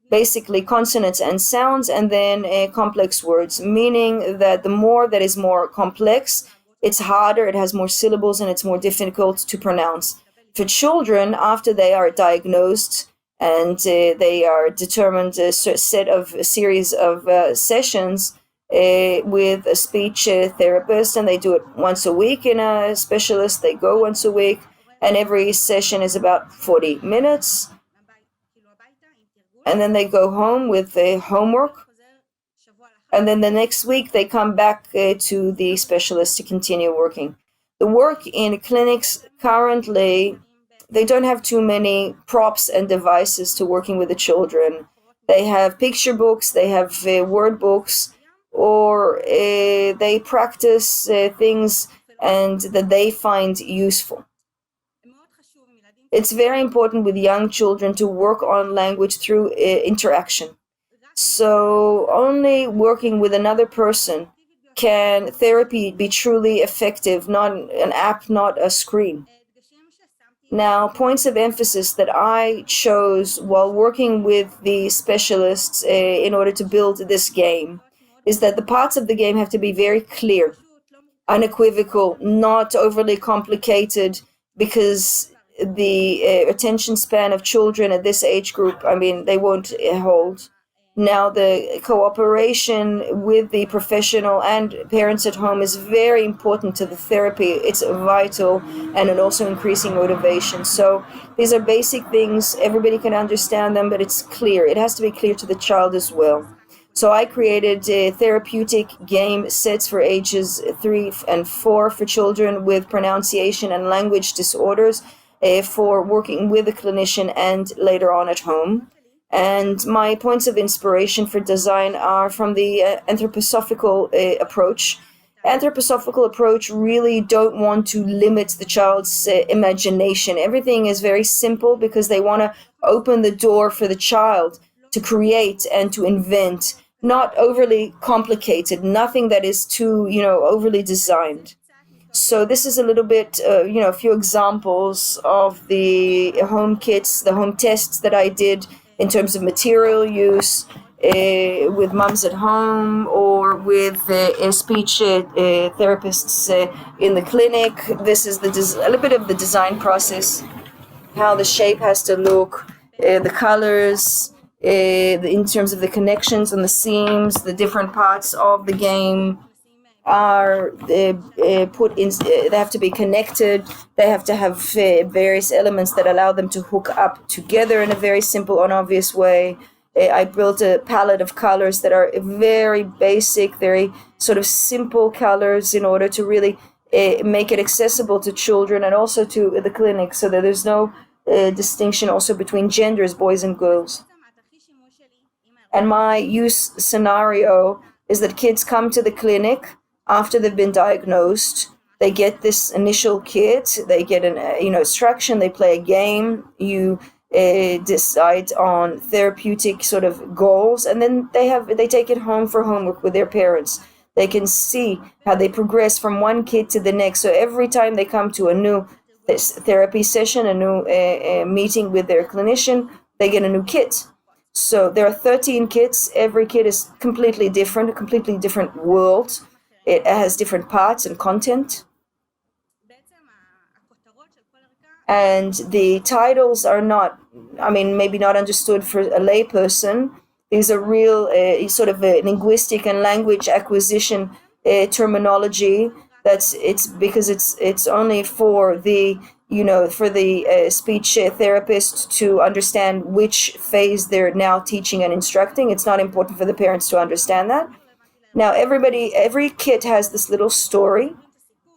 basically consonants and sounds, and then complex words, meaning that the more that is more complex, it's harder, it has more syllables, and it's more difficult to pronounce. For children, after they are diagnosed and they are determined a series of sessions with a speech therapist, and they do it once a week in a specialist, they go once a week, and every session is about 40 minutes. And then they go home with homework. And then the next week they come back to the specialist to continue working. The work in clinics currently, they don't have too many props and devices to working with the children. They have picture books, they have word books, or they practice things and that they find useful. It's very important with young children to work on language through interaction. So only working with another person can therapy be truly effective, not an app, not a screen. Now, points of emphasis that I chose while working with the specialists in order to build this game is that the parts of the game have to be very clear, unequivocal, not overly complicated, because the attention span of children at this age group, they won't hold. Now, the cooperation with the professional and parents at home is very important to the therapy. It's vital, and it also increasing motivation. So these are basic things. Everybody can understand them, but it's clear. It has to be clear to the child as well. So I created therapeutic game sets for ages 3 and 4 for children with pronunciation and language disorders for working with a clinician and later on at home. And my points of inspiration for design are from the anthroposophical approach. Anthroposophical approach really don't want to limit the child's imagination. Everything is very simple because they want to open the door for the child to create and to invent, not overly complicated, nothing that is too, overly designed. So this is a little bit, a few examples of the home kits, the home tests that I did in terms of material use with moms at home or with speech therapists in the clinic. This is a little bit of the design process, how the shape has to look, the colors, in terms of the connections and the seams, the different parts of the game are put in, they have to be connected, they have to have various elements that allow them to hook up together in a very simple and obvious way. I built a palette of colors that are very basic, very sort of simple colors in order to really make it accessible to children and also to the clinic, so that there's no distinction also between genders, boys and girls. And my use scenario is that kids come to the clinic after they've been diagnosed. They get this initial kit, they get an instruction, they play a game, you decide on therapeutic sort of goals, and then they take it home for homework with their parents. They can see how they progress from one kit to the next. So every time they come to a new therapy session, a new meeting with their clinician, they get a new kit. So there are 13 kits. Every kit is completely different, a completely different world. It has different parts and content. and the titles are not, I mean, maybe not understood for a layperson. These are real sort of a linguistic and language acquisition terminology. It's because it's only for the speech therapist to understand which phase they're now teaching and instructing. It's not important for the parents to understand that. Now every kit has this little story,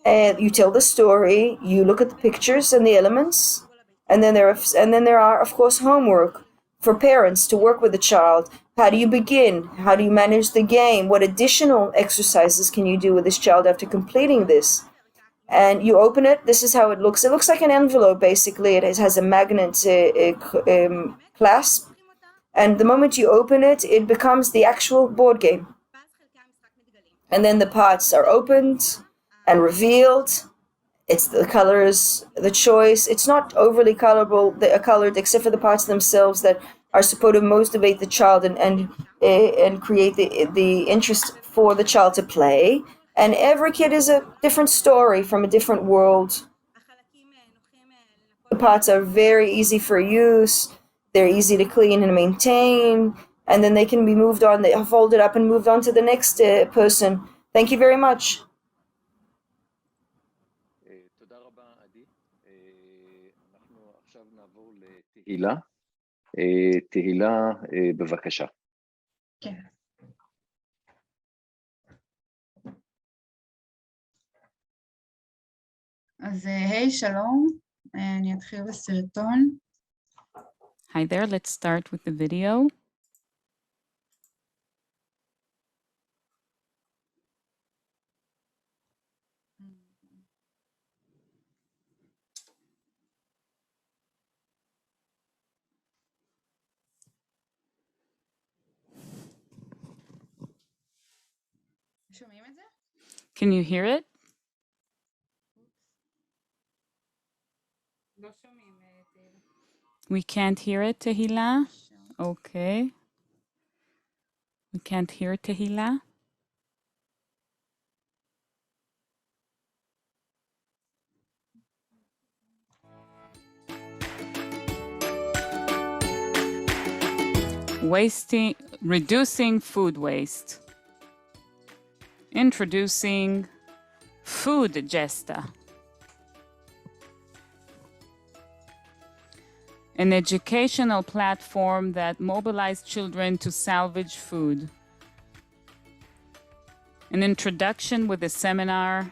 and you tell the story, you look at the pictures and the elements, and then there are of course homework for parents to work with the child. How do you begin? How do you manage the game? What additional exercises can you do with this child after completing this? And you open it. This is how it looks. It looks like an envelope, basically. It has a magnet clasp. And the moment you open it, it becomes the actual board game. And then the parts are opened and revealed. It's the colors, the choice. It's not overly colored, except for the parts themselves that are supposed to motivate the child and create the interest for the child to play. And every kid is a different story from a different world. The parts are very easy for use. They're easy to clean and maintain. And then they can be moved on, they are folded up and moved on to the next person. Thank you very much. תודה רבה, עדי. אנחנו עכשיו נעבור לתהילה. תהילה, בבקשה. כן. אז היי, שלום. אני אתחיל בסרטון. Hi there, let's start with the video. שומעים את זה? Can you hear it? לא שומעים. We can't hear it, Tehila. Okay. We can't hear Tehila. Reducing food waste. Introducing Food Gesta, an educational platform that mobilized children to salvage food. An introduction with a seminar,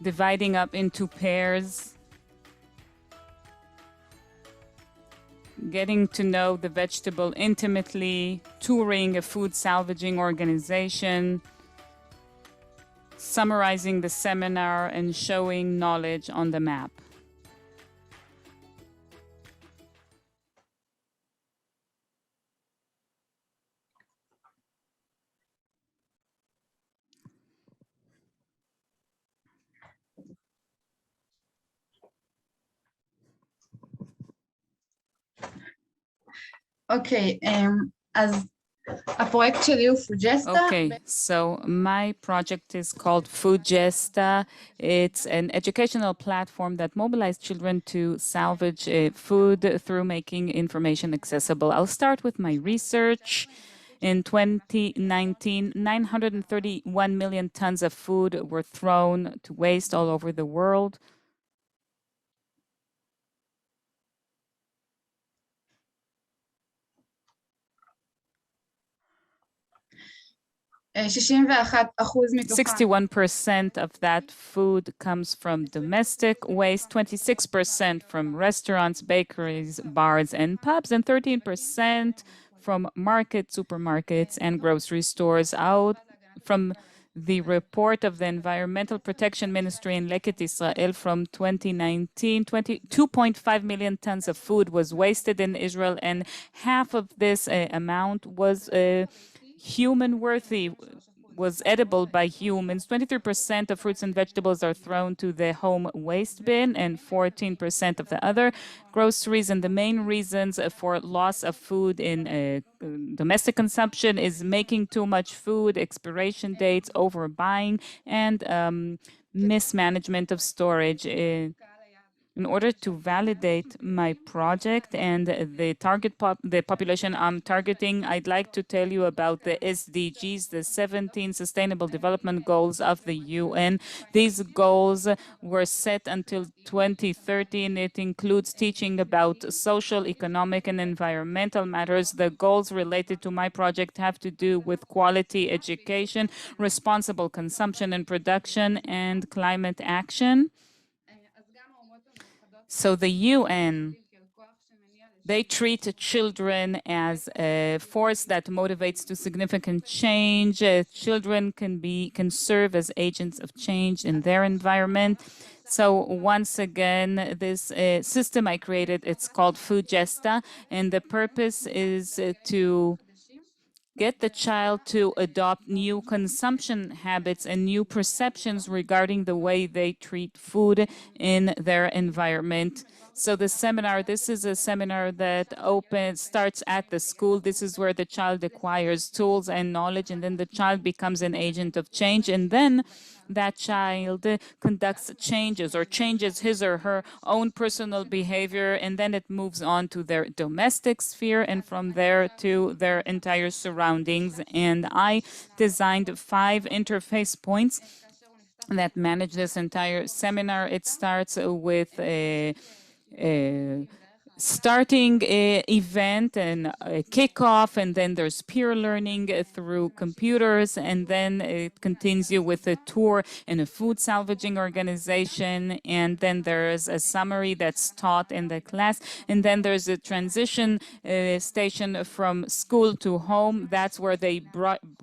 dividing up into pairs, getting to know the vegetable intimately, touring a food salvaging organization, summarizing the seminar and showing knowledge on the map. אוקיי, אז הפרויקט שלי הוא פוג'סטה. Okay, so my project is called Food Gesta. It's an educational platform that mobilized children to salvage food through making information accessible. I'll start with my research. In 2019, 931 million tons of food were thrown to waste all over the world. מתוכם. 61% of that food comes from domestic waste, 26% from restaurants, bakeries, bars, and pubs, and 13% from markets, supermarkets, and grocery stores. Out from the report of the Environmental Protection Ministry in Leket Israel from 2019, 2.5 million tons of food was wasted in Israel, and half of this amount was human-worthy, was edible by humans. 23% of fruits and vegetables are thrown to the home waste bin, and 14% of the other groceries. And the main reasons for loss of food in domestic consumption is making too much food, expiration dates, overbuying, and mismanagement of storage. In order to validate my project and the population I'm targeting, I'd like to tell you about the SDGs, the 17 Sustainable Development Goals of the UN. These goals were set until 2030, and it includes teaching about social, economic, and environmental matters. The goals related to my project have to do with quality education, responsible consumption and production, and climate action. So the UN, they treat children as a force that motivates to significant change. Children can serve as agents of change in their environment. So once again, this system I created, it's called Food Gesta, and the purpose is to get the child to adopt new consumption habits and new perceptions regarding the way they treat food in their environment. So the seminar, this is a seminar that starts at the school. This is where the child acquires tools and knowledge, and then the child becomes an agent of change. And then that child conducts changes or changes his or her own personal behavior, and then it moves on to their domestic sphere and from there to their entire surroundings. And I designed 5 interface points that manage this entire seminar. It starts with a starting event and a kickoff, and then there's peer learning through computers, and then it continues with a tour in a food salvaging organization, and then there's a summary that's taught in the class, and then there's a transition station from school to home. That's where they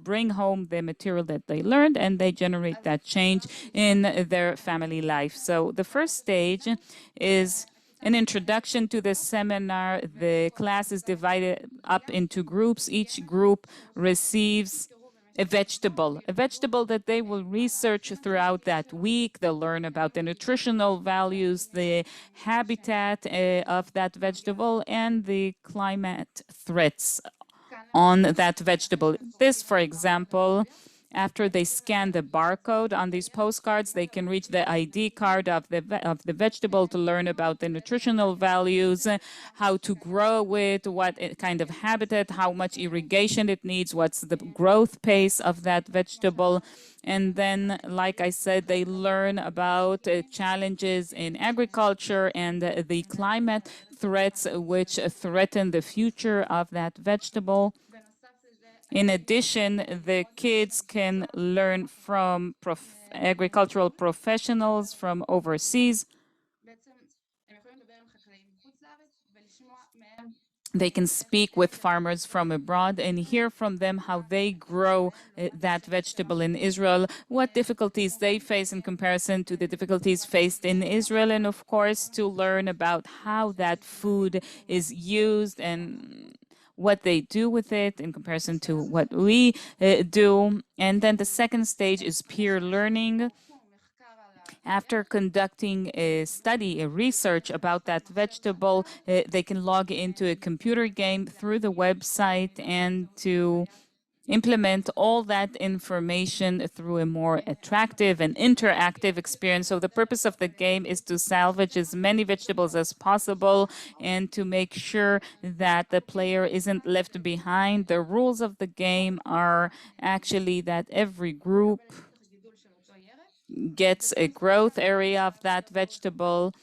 bring home the material that they learned, and they generate that change in their family life. So the first stage is an introduction to the seminar. The class is divided up into groups. Each group receives a vegetable that they will research throughout that week. They'll learn about the nutritional values, the habitat of that vegetable, and the climate threats on that vegetable. This, for example, after they scan the barcode on these postcards, they can reach the ID card of the vegetable to learn about the nutritional values, how to grow it, what kind of habitat, how much irrigation it needs, what's the growth pace of that vegetable. And then, like I said, they learn about challenges in agriculture and the climate threats which threaten the future of that vegetable. In addition, the kids can learn from agricultural professionals from overseas. They can speak with farmers from abroad and hear from them how they grow that vegetable in Israel, what difficulties they face in comparison to the difficulties faced in Israel, and of course to learn about how that food is used and what they do with it in comparison to what we do. And then the second stage is peer learning. After conducting a study, a research about that vegetable, they can log into a computer game through the website and to implement all that information through a more attractive and interactive experience. So the purpose of the game is to salvage as many vegetables as possible and to make sure that the player isn't left behind. The rules of the game are actually that every group gets a growth area of that vegetable,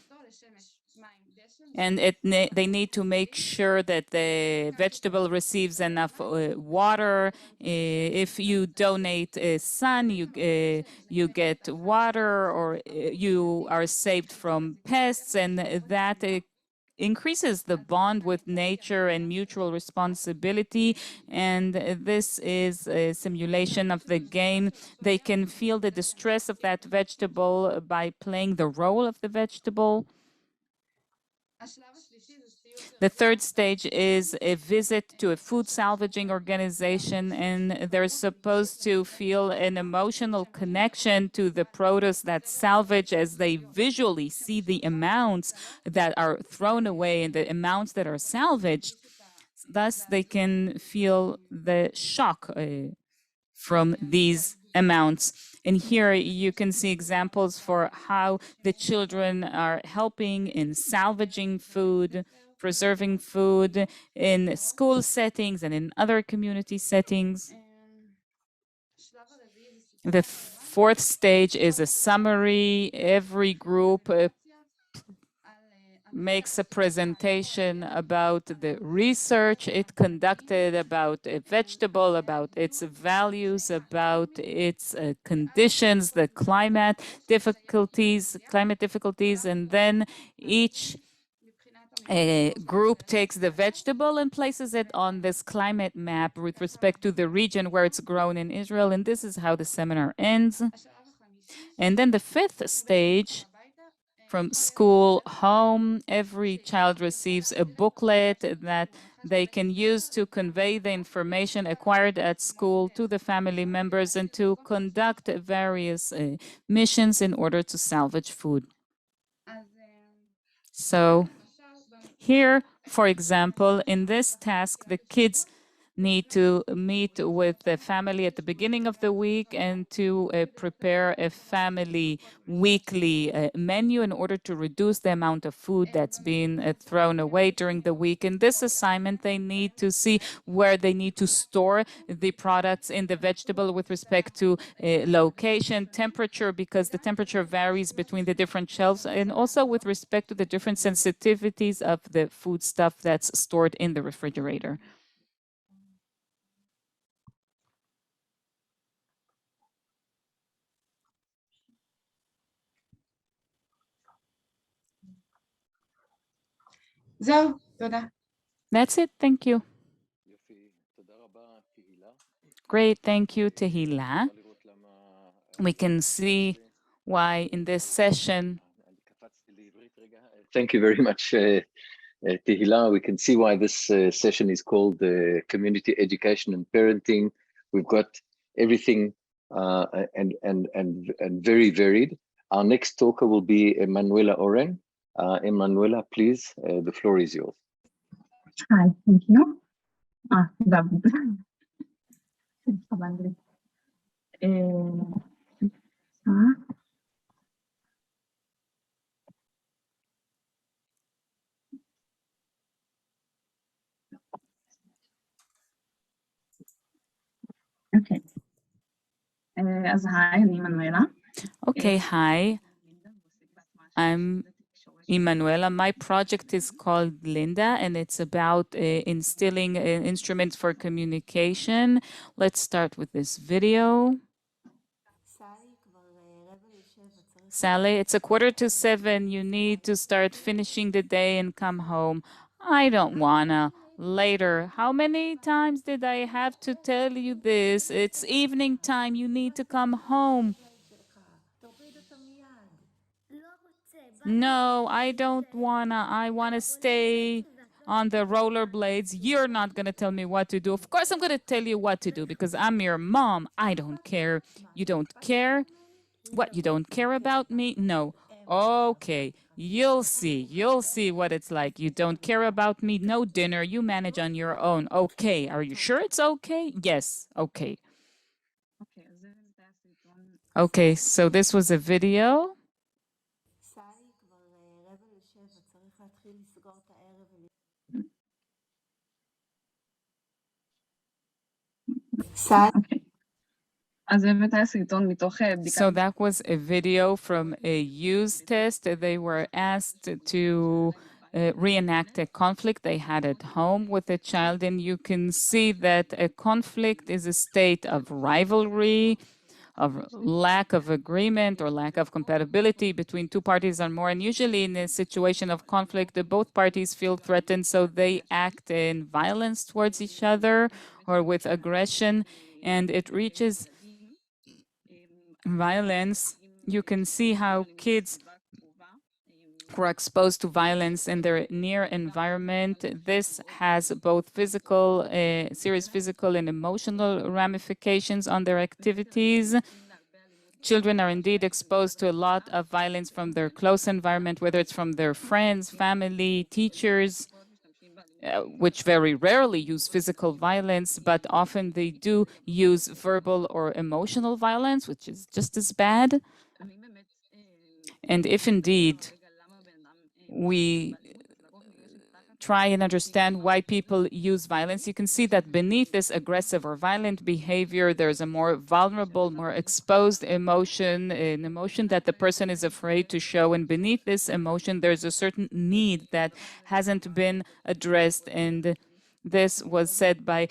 and they need to make sure that the vegetable receives enough water. If you donate sun, you get water, or you are saved from pests, and that increases the bond with nature and mutual responsibility. And this is a simulation of the game. They can feel the distress of that vegetable by playing the role of the vegetable. The third stage is a visit to a food salvaging organization, and they're supposed to feel an emotional connection to the produce that's salvaged as they visually see the amounts that are thrown away and the amounts that are salvaged. Thus, they can feel the shock from these amounts. And here you can see examples for how the children are helping in salvaging food, preserving food in school settings and in other community settings. The fourth stage is a summary. Every group makes a presentation about the research it conducted about a vegetable, about its values, about its conditions, the climate difficulties, and then each group takes the vegetable and places it on this climate map with respect to the region where it's grown in Israel, and this is how the seminar ends. And then the fifth stage, from school home, every child receives a booklet that they can use to convey the information acquired at school to the family members and to conduct various missions in order to salvage food. So here, for example, in this task, the kids need to meet with the family at the beginning of the week and to prepare a family weekly menu in order to reduce the amount of food that's being thrown away during the week. In this assignment, they need to see where they need to store the products in the vegetable with respect to location, temperature, because the temperature varies between the different shelves, and also with respect to the different sensitivities of the food stuff that's stored in the refrigerator. זהו, תודה. That's it. Thank you. Great. Thank you, Tehila. We can see why in this session. Thank you very much, Tehila. We can see why this session is called Community Education and Parenting. We've got everything and very varied. Our next talker will be Emanuela Oren. Emanuela, please, the floor is yours. Hi, thank you. David. Okay. אז היי, אני מנואלה. Okay, hi. I'm Emanuela. My project is called Linda, and it's about instilling instruments for communication. Let's start with this video. Sally, it's 6:45. You need to start finishing the day and come home. I don't wanna. Later. How many times did I have to tell you this? It's evening time. You need to come home. No, I don't wanna. I wanna stay on the rollerblades. You're not gonna tell me what to do. Of course I'm gonna tell you what to do because I'm your mom. I don't care. You don't care? What, you don't care about me? No. Okay, you'll see. You'll see what it's like. You don't care about me? No dinner. You manage on your own. Okay, are you sure it's okay? Yes, okay. Okay, so this was a video. Okay. So that was a video from a use test. They were asked to reenact a conflict they had at home with a child, and you can see that a conflict is a state of rivalry, of lack of agreement or lack of compatibility between two parties or more. And usually in a situation of conflict, both parties feel threatened, so they act in violence towards each other or with aggression, and it reaches violence. You can see how kids who are exposed to violence in their near environment, this has both physical, serious physical and emotional ramifications on their activities. Children are indeed exposed to a lot of violence from their close environment, whether it's from their friends, family, teachers. which very rarely use physical violence, but often they do use verbal or emotional violence, which is just as bad. And if indeed we try and understand why people use violence, you can see that beneath this aggressive or violent behavior, there's a more vulnerable, more exposed emotion, an emotion that the person is afraid to show. And beneath this emotion, there's a certain need that hasn't been addressed. And this was said by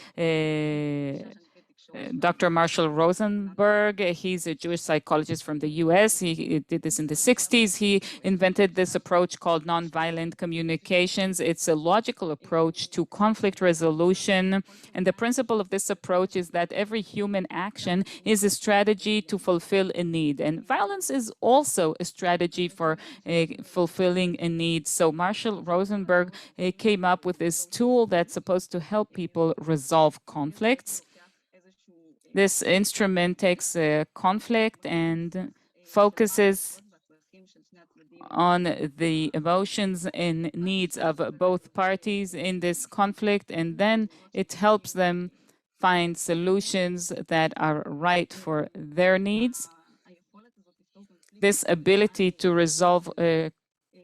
Dr. Marshall Rosenberg. He's a Jewish psychologist from the US. He did this in the 60s. He invented this approach called nonviolent communications. It's a logical approach to conflict resolution. And the principle of this approach is that every human action is a strategy to fulfill a need. And violence is also a strategy for fulfilling a need. So Marshall Rosenberg came up with this tool that's supposed to help people resolve conflicts. This instrument takes a conflict and focuses on the emotions and needs of both parties in this conflict, and then it helps them find solutions that are right for their needs. This ability to resolve a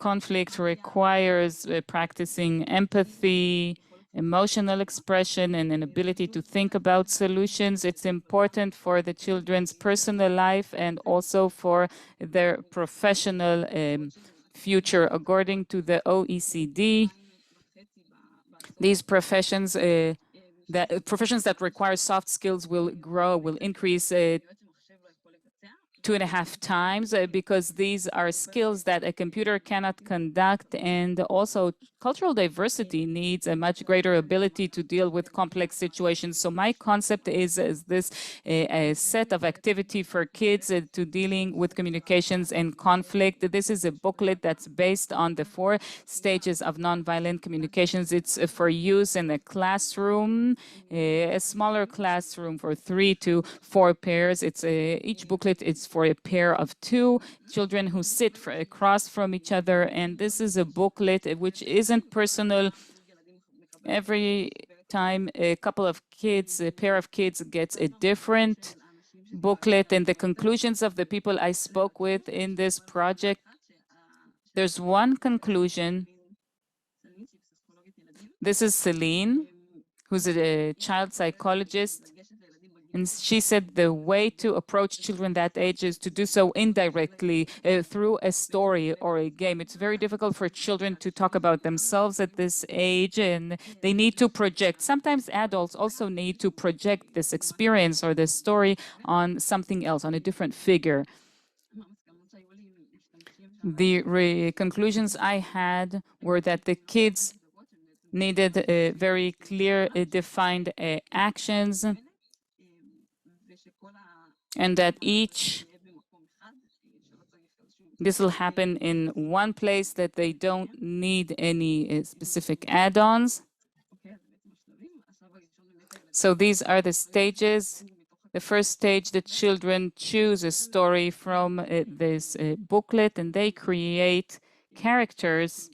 conflict requires practicing empathy, emotional expression, and an ability to think about solutions. It's important for the children's personal life and also for their professional future. According to the OECD, these professions that require soft skills will increase 2.5 times because these are skills that a computer cannot conduct, and also cultural diversity needs a much greater ability to deal with complex situations. So my concept is this a set of activity for kids to dealing with communications and conflict. This is a booklet that's based on the 4 stages of nonviolent communications. It's for use in a classroom, a smaller classroom for 3 to 4 pairs. It's each booklet is for a pair of 2 children who sit across from each other. And this is a booklet which isn't personal. Every time a couple of kids, a pair of kids gets a different booklet. And the conclusions of the people I spoke with in this project, there's one conclusion. This is Celine, who's a child psychologist. And she said the way to approach children that age is to do so indirectly through a story or a game. It's very difficult for children to talk about themselves at this age, and they need to project. Sometimes adults also need to project this experience or this story on something else, on a different figure. The conclusions I had were that the kids needed very clear, defined actions, and that this will happen in one place, that they don't need any specific add-ons. So these are the stages. The first stage, the children choose a story from this booklet, and they create characters.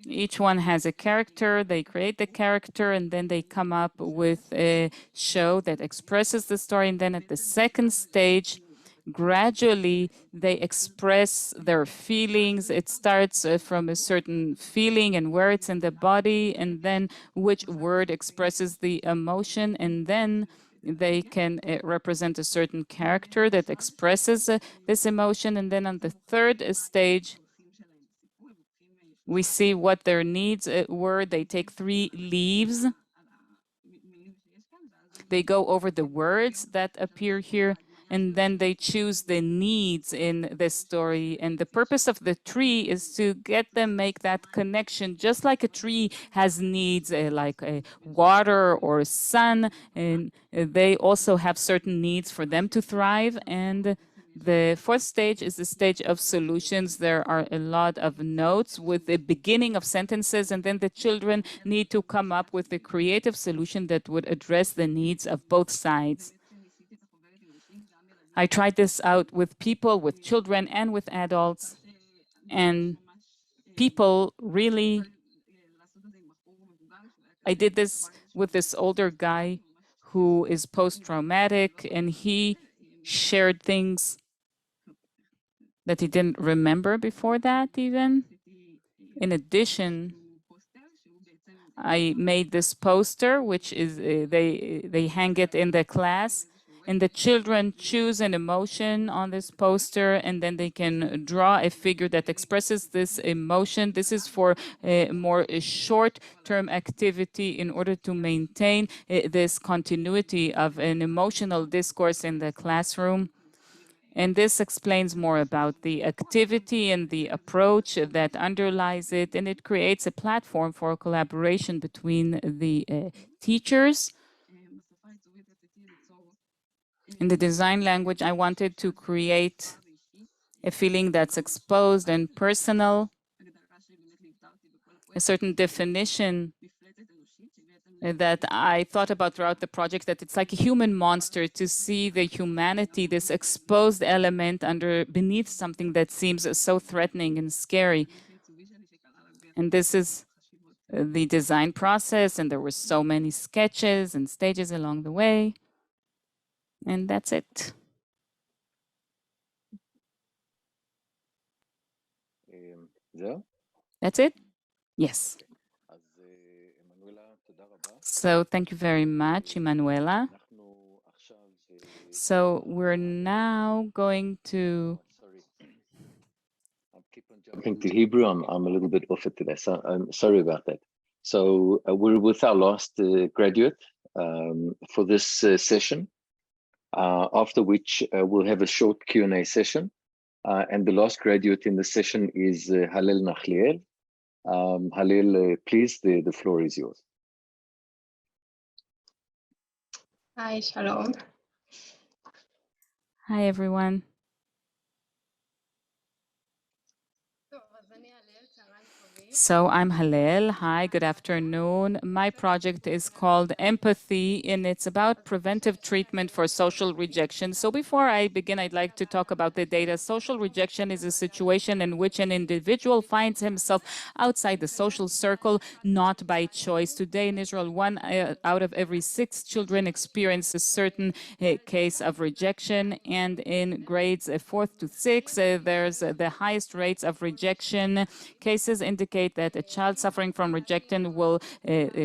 Each one has a character, they create the character, and then they come up with a show that expresses the story. And then at the second stage, gradually they express their feelings. It starts from a certain feeling and where it's in the body, and then which word expresses the emotion, and then they can represent a certain character that expresses this emotion. And then on the third stage, we see what their needs were. They take 3 leaves. They go over the words that appear here, and then they choose the needs in the story. And the purpose of the tree is to get them make that connection, just like a tree has needs like water or sun, and they also have certain needs for them to thrive. And the fourth stage is the stage of solutions. There are a lot of notes with the beginning of sentences, and then the children need to come up with a creative solution that would address the needs of both sides. I tried this out with people, with children, and with adults, and people really I did this with this older guy who is post-traumatic, and he shared things that he didn't remember before that even. In addition, I made this poster, which is they hang it in the class, and the children choose an emotion on this poster, and then they can draw a figure that expresses this emotion. This is for a more short-term activity in order to maintain this continuity of an emotional discourse in the classroom. And this explains more about the activity and the approach that underlies it, and it creates a platform for collaboration between the teachers. In the design language, I wanted to create a feeling that's exposed and personal, a certain definition that I thought about throughout the project, that it's like a human monster, to see the humanity, this exposed element beneath something that seems so threatening and scary. And this is the design process, and there were so many sketches and stages along the way. And that's it. That's it? Yes. So thank you very much, Emanuela. So we're now going to... I keep on jumping to Hebrew. I'm a little bit off it today, so I'm sorry about that. So we're with our last graduate for this session, after which we'll have a short Q&A session. And the last graduate in the session is Hallel Nachliel. Hallel, please, the floor is yours. Hi, shalom. Hi, everyone. So I'm Hallel. Hi, good afternoon. My project is called Empathy, and it's about preventive treatment for social rejection. So before I begin, I'd like to talk about the data. Social rejection is a situation in which an individual finds himself outside the social circle, not by choice. Today in Israel, 1 out of every 6 children experience a certain case of rejection, and in grades 4th to 6th, there's the highest rates of rejection. Cases indicate that a child suffering from rejection will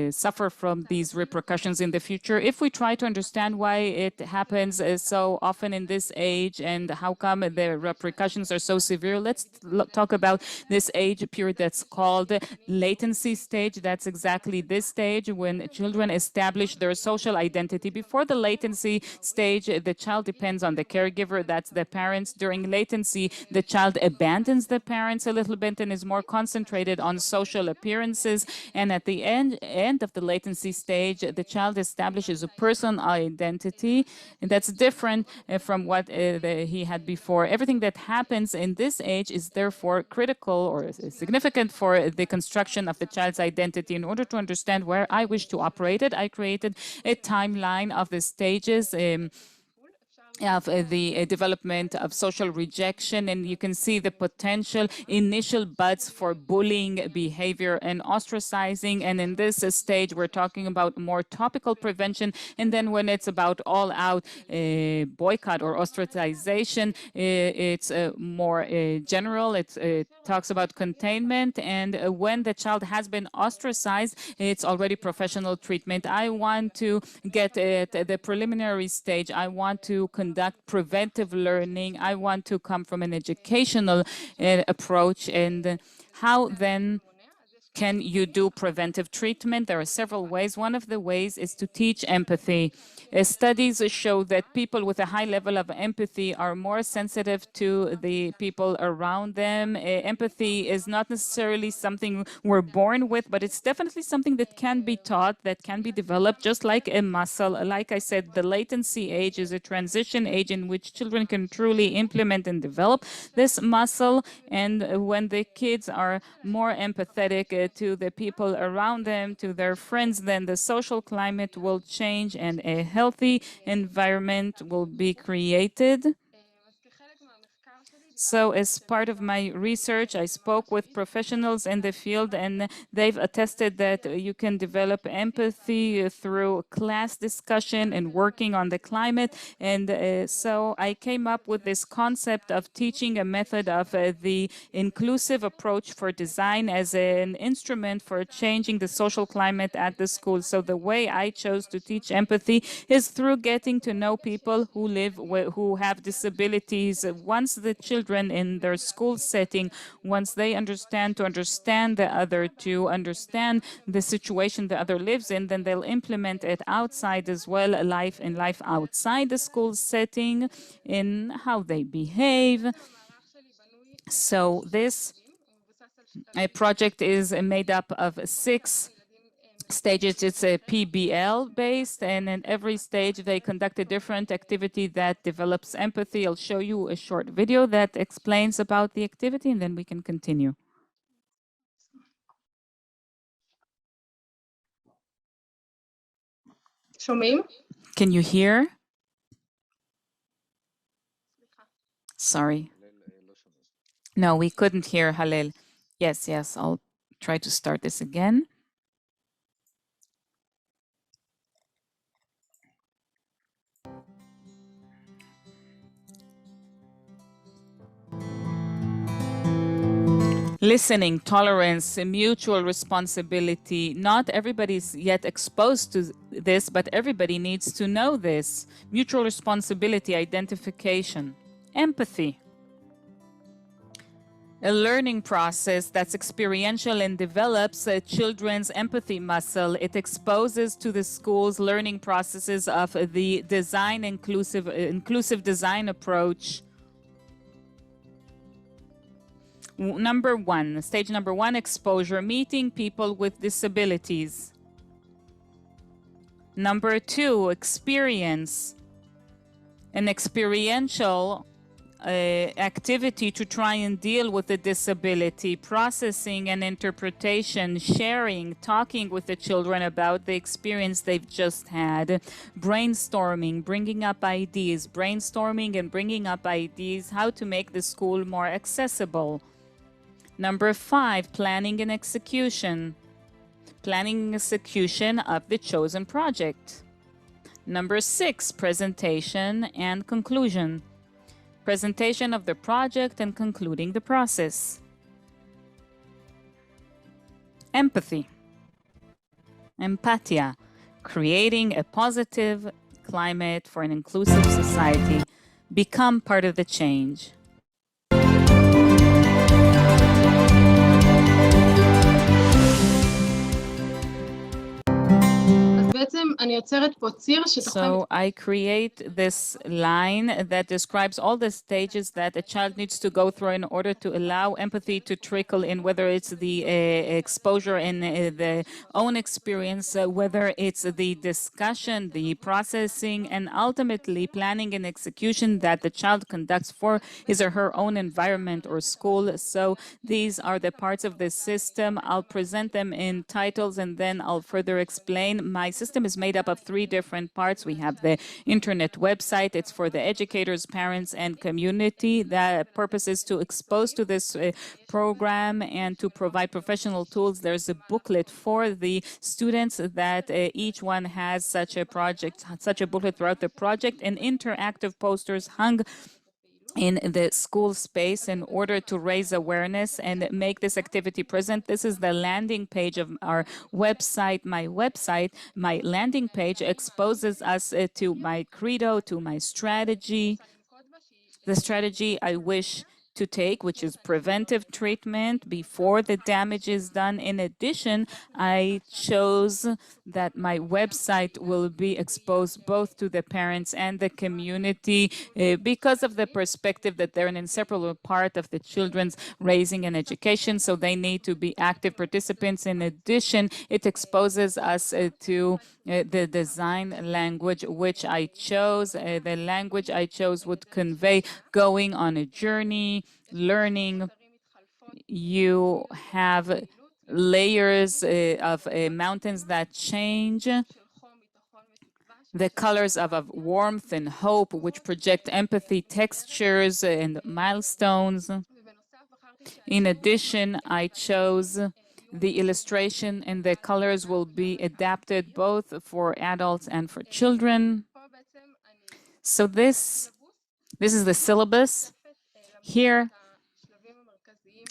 suffer from these repercussions in the future. If we try to understand why it happens so often in this age and how come the repercussions are so severe, let's talk about this age period that's called latency stage. That's exactly this stage when children establish their social identity. Before the latency stage, the child depends on the caregiver, that's the parents. During latency, the child abandons the parents a little bit and is more concentrated on social appearances. And at the end of the latency stage, the child establishes a personal identity, and that's different from what he had before. Everything that happens in this age is therefore critical or significant for the construction of the child's identity. In order to understand where I wish to operate it, I created a timeline of the stages of the development of social rejection, and you can see the potential initial buds for bullying behavior and ostracizing. And in this stage, we're talking about more topical prevention, and then when it's about all-out boycott or ostracization, it's more general. It talks about containment, and when the child has been ostracized, it's already professional treatment. I want to get at the preliminary stage. I want to conduct preventive learning. I want to come from an educational approach. And how then can you do preventive treatment? There are several ways. One of the ways is to teach empathy. Studies show that people with a high level of empathy are more sensitive to the people around them. Empathy is not necessarily something we're born with, but it's definitely something that can be taught, that can be developed, just like a muscle. Like I said, the latency age is a transition age in which children can truly implement and develop this muscle. And when the kids are more empathetic to the people around them, to their friends, then the social climate will change and a healthy environment will be created. So as part of my research, I spoke with professionals in the field, and they've attested that you can develop empathy through class discussion and working on the climate. And so I came up with this concept of teaching a method of the inclusive approach for design as an instrument for changing the social climate at the school. So the way I chose to teach empathy is through getting to know people who have disabilities. Once the children in their school setting, once they understand the other, to understand the situation the other lives in, then they'll implement it outside as well, life outside the school setting, in how they behave. So this project is made up of 6 stages. It's a PBL based, and in every stage they conduct a different activity that develops empathy. I'll show you a short video that explains about the activity, and then we can continue. שומעים? Can you hear? Sorry. No, we couldn't hear Hallel. Yes, I'll try to start this again. Listening, tolerance, mutual responsibility. Not everybody's yet exposed to this, but everybody needs to know this. Mutual responsibility, identification, empathy. A learning process that's experiential and develops a children's empathy muscle. It exposes to the school's learning processes of the design inclusive design approach. Stage number 1, exposure, meeting people with disabilities. Number 2, experience, an experiential activity to try and deal with the disability, processing and interpretation, sharing, talking with the children about the experience they've just had, brainstorming, bringing up ideas, how to make the school more accessible. Number 5, planning and execution. Planning and execution of the chosen project. Number 6, presentation and conclusion. Presentation of the project and concluding the process. Empathy. Empatia. Creating a positive climate for an inclusive society. Become part of the change. So I create this line that describes all the stages that a child needs to go through in order to allow empathy to trickle in, whether it's the exposure in the own experience, whether it's the discussion, the processing, and ultimately planning and execution that the child conducts for his or her own environment or school. So these are the parts of the system. I'll present them in titles and then I'll further explain. My system is made up of 3 different parts. We have the internet website. It's for the educators, parents, and community. The purpose is to expose to this program and to provide professional tools. There's a booklet for the students that each one has such a booklet throughout the project, and interactive posters hung in the school space in order to raise awareness and make this activity present. This is the landing page of our website. My landing page exposes us to my credo, to my strategy, the strategy I wish to take, which is preventive treatment before the damage is done. In addition, I chose that my website will be exposed both to the parents and the community because of the perspective that they're an inseparable part of the children's raising and education, so they need to be active participants. In addition, it exposes us to the design language which I chose. The language I chose would convey going on a journey, learning. You have layers of mountains that change. the colors of warmth and hope, which project empathy, textures, and milestones. In addition, I chose the illustration and the colors will be adapted both for adults and for children. So this is the syllabus. Here,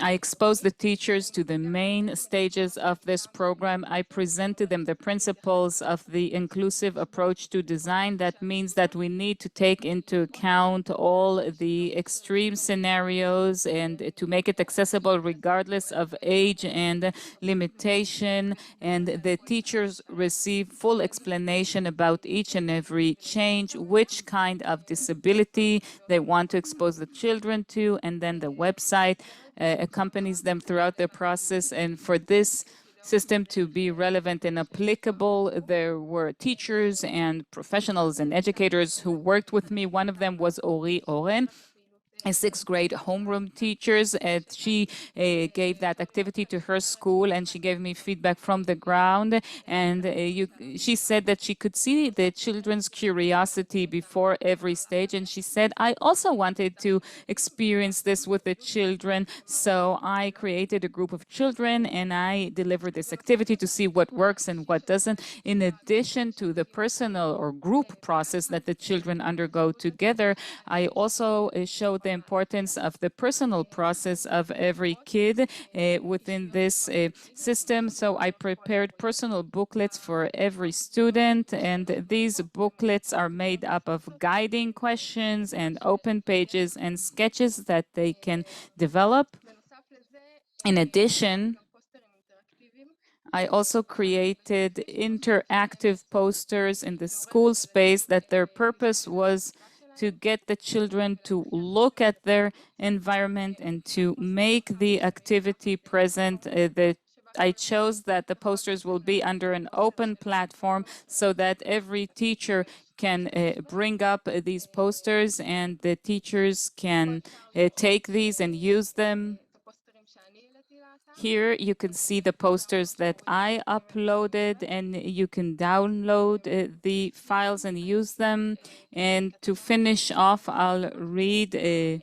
I exposed the teachers to the main stages of this program. I presented them the principles of the inclusive approach to design. That means that we need to take into account all the extreme scenarios and to make it accessible regardless of age and limitation. And the teachers receive full explanation about each and every change, which kind of disability they want to expose the children to, and then the website accompanies them throughout their process. And for this system to be relevant and applicable, there were teachers and professionals and educators who worked with me. One of them was Ori Oren, a sixth grade homeroom teachers, and she gave that activity to her school, and she gave me feedback from the ground. And she said that she could see the children's curiosity before every stage, and she said, I also wanted to experience this with the children, so I created a group of children and I delivered this activity to see what works and what doesn't, in addition to the personal or group process that the children undergo together. I also showed the importance of the personal process of every kid within this system. So I prepared personal booklets for every student, and these booklets are made up of guiding questions and open pages and sketches that they can develop. In addition, I also created interactive posters in the school space that their purpose was to get the children to look at their environment and to make the activity present. I chose that the posters will be under an open platform so that every teacher can bring up these posters and the teachers can take these and use them. Here you can see the posters that I uploaded, and you can download the files and use them. And to finish off, I'll read a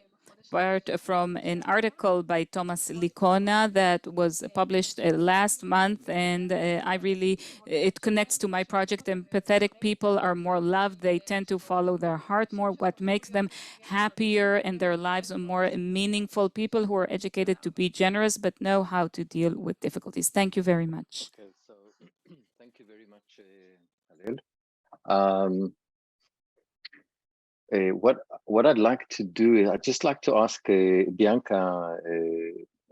part from an article by Thomas Licona that was published last month, and it connects to my project. Empathetic people are more loved. They tend to follow their heart more. What makes them happier and their lives more meaningful? People who are educated to be generous but know how to deal with difficulties. Thank you very much. Okay, so thank you very much, Hallel. What I'd like to do is I'd just like to ask Bianca,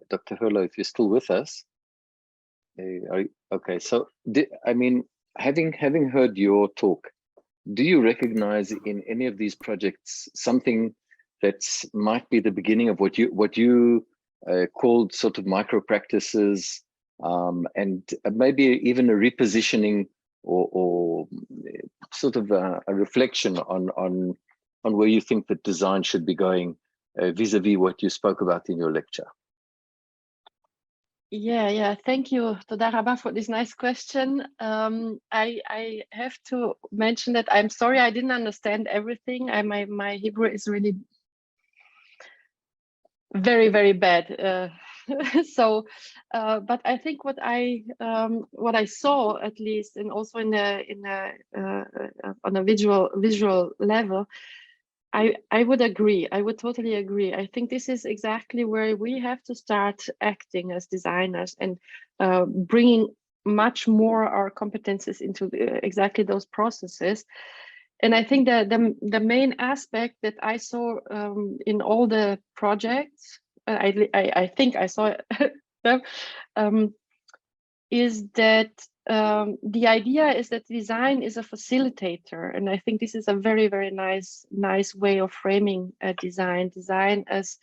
Dr. Hurlo, if you're still with us. Okay, so having heard your talk, do you recognize in any of these projects something that might be the beginning of what you called sort of micro practices, and maybe even a repositioning or sort of a reflection on where you think that design should be going vis-a-vis what you spoke about in your lecture? Yeah. Thank you, Toda Rabba, for this nice question. I have to mention that I'm sorry I didn't understand everything. My Hebrew is really very, very bad. So, but I think what I saw, at least, and also on a visual level, I would agree. I would totally agree. I think this is exactly where we have to start acting as designers and bringing much more our competences into exactly those processes. And I think that the main aspect that I saw in all the projects, I think I saw them, is that the idea is that design is a facilitator, and I think this is a very, very nice way of framing design as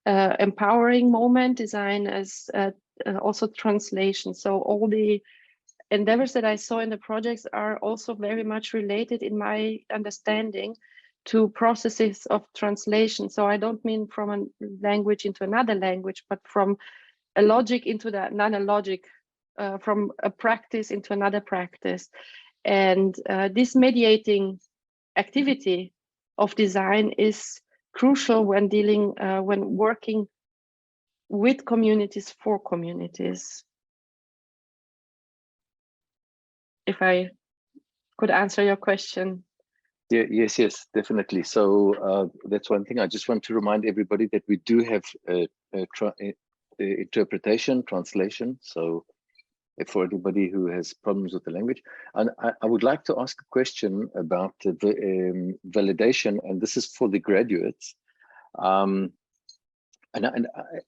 empowering moment, design as also translation. So all the endeavors that I saw in the projects are also very much related, in my understanding, to processes of translation. So I don't mean from a language into another language, but from a logic into another logic, from a practice into another practice. And this mediating activity of design is crucial when when working with communities for communities. If I could answer your question. Yeah, yes, definitely. So that's one thing. I just want to remind everybody that we do have interpretation, translation. So for anybody who has problems with the language. And I would like to ask a question about the validation, and this is for the graduates.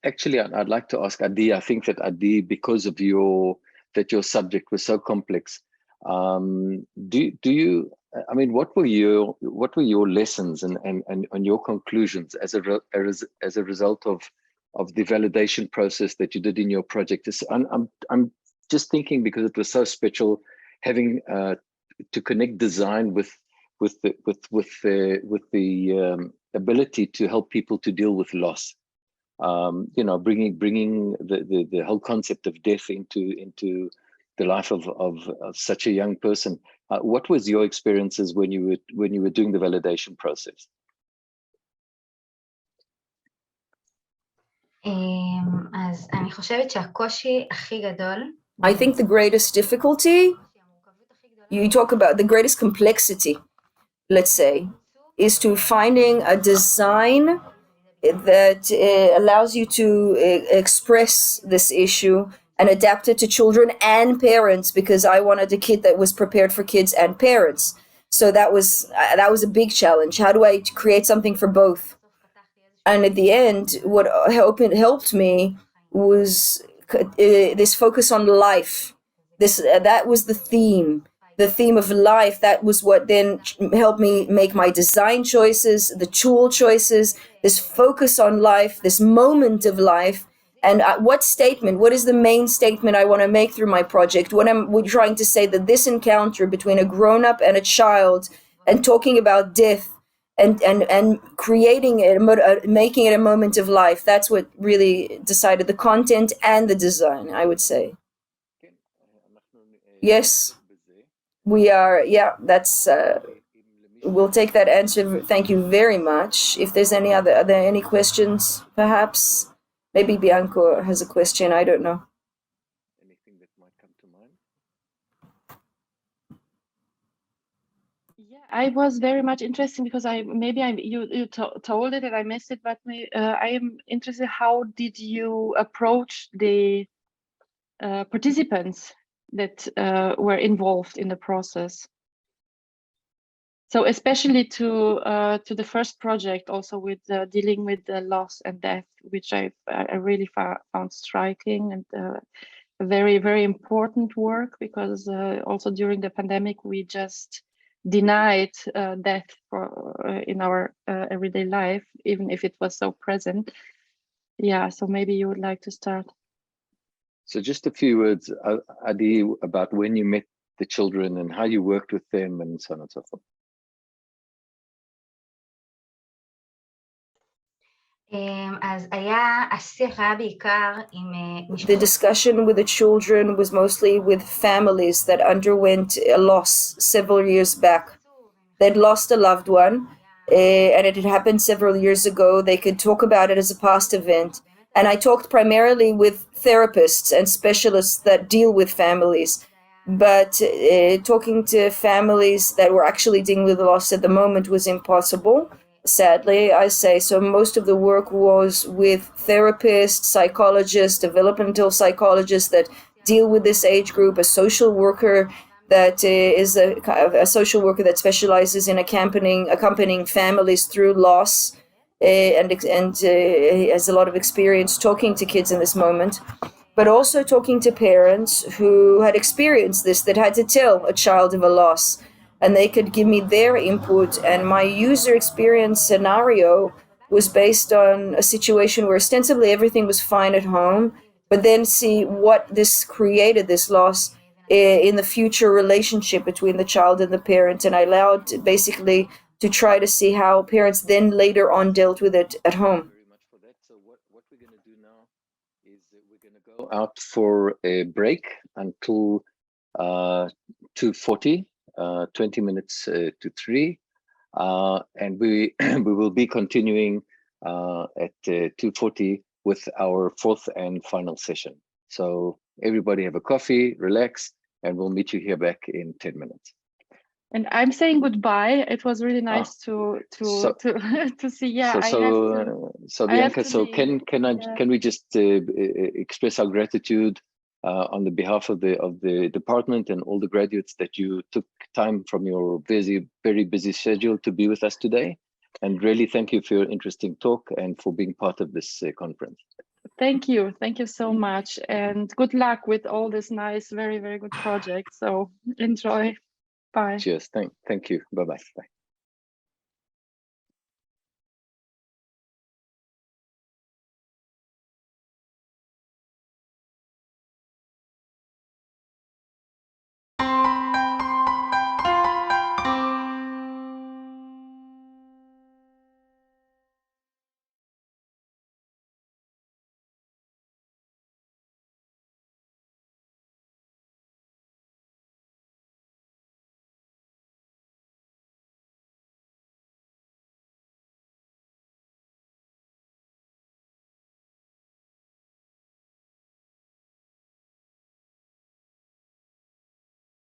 Actually, I'd like to ask Adi. I think that Adi, because of your subject was so complex, do you? I mean, what were your lessons and your conclusions as a result of the validation process that you did in your project? I'm just thinking, because it was so special, having to connect design with the ability to help people to deal with loss. You know, bringing the whole concept of death into the life of such a young person. What was your experiences when you were doing the validation process? אז אני חושבת שהקושי הכי גדול, I think the greatest difficulty, you talk about the greatest complexity, let's say, is to finding a design that allows you to express this issue and adapt it to children and parents, because I wanted a kit that was prepared for kids and parents. So that was a big challenge. How do I create something for both? And at the end, what helped me was this focus on life. That was the theme of life. That was what then helped me make my design choices, the tool choices, this focus on life, this moment of life. And what is the main statement I want to make through my project? What I'm trying to say, that this encounter between a grown-up and a child, and talking about death, and creating it, making it a moment of life, that's what really decided the content and the design, I would say. Yes, we are. Yeah, that's. We'll take that answer. Thank you very much. If there's are there any questions, perhaps? Maybe Bianco has a question. I don't know. Anything that might come to mind? Yeah, I was very much interested because you told it and I missed it, but I am interested. How did you approach the participants that were involved in the process? So especially to the first project, also with dealing with the loss and death, which I really found striking and a very, very important work, because also during the pandemic we just denied death in our everyday life, even if it was so present. Yeah, so maybe you would like to start. So just a few words, Adi, about when you met the children and how you worked with them and so on and so forth. אז השיח היה בעיקר עם The discussion with the children was mostly with families that underwent a loss several years back. They'd lost a loved one, and it had happened several years ago. They could talk about it as a past event. And I talked primarily with therapists and specialists that deal with families. But talking to families that were actually dealing with the loss at the moment was impossible. Sadly, I say. So most of the work was with therapists, psychologists, developmental psychologists that deal with this age group, a social worker that is a social worker that specializes in accompanying families through loss, and has a lot of experience talking to kids in this moment, but also talking to parents who had experienced this, that had to tell a child of a loss. And they could give me their input, and my user experience scenario was based on a situation where ostensibly everything was fine at home, but then see what this created, this loss, in the future relationship between the child and the parent. And I allowed basically to try to see how parents then later on dealt with it at home. Very much for that. So what we're going to do now is we're going to go out for a break until 2:40. 20 minutes to 3. And we will be continuing at 2:40 with our fourth and final session. So everybody have a coffee, relax, and we'll meet you here back in 10 minutes. And I'm saying goodbye. It was really nice to see. Yeah, so Bianca, can we just express our gratitude on the behalf of the department and all the graduates that you took time from your very busy schedule to be with us today, and really thank you for your interesting talk and for being part of this conference. Thank you so much, and good luck with all this nice, very, very good project. So enjoy. Bye. Cheers. Thank you. Bye.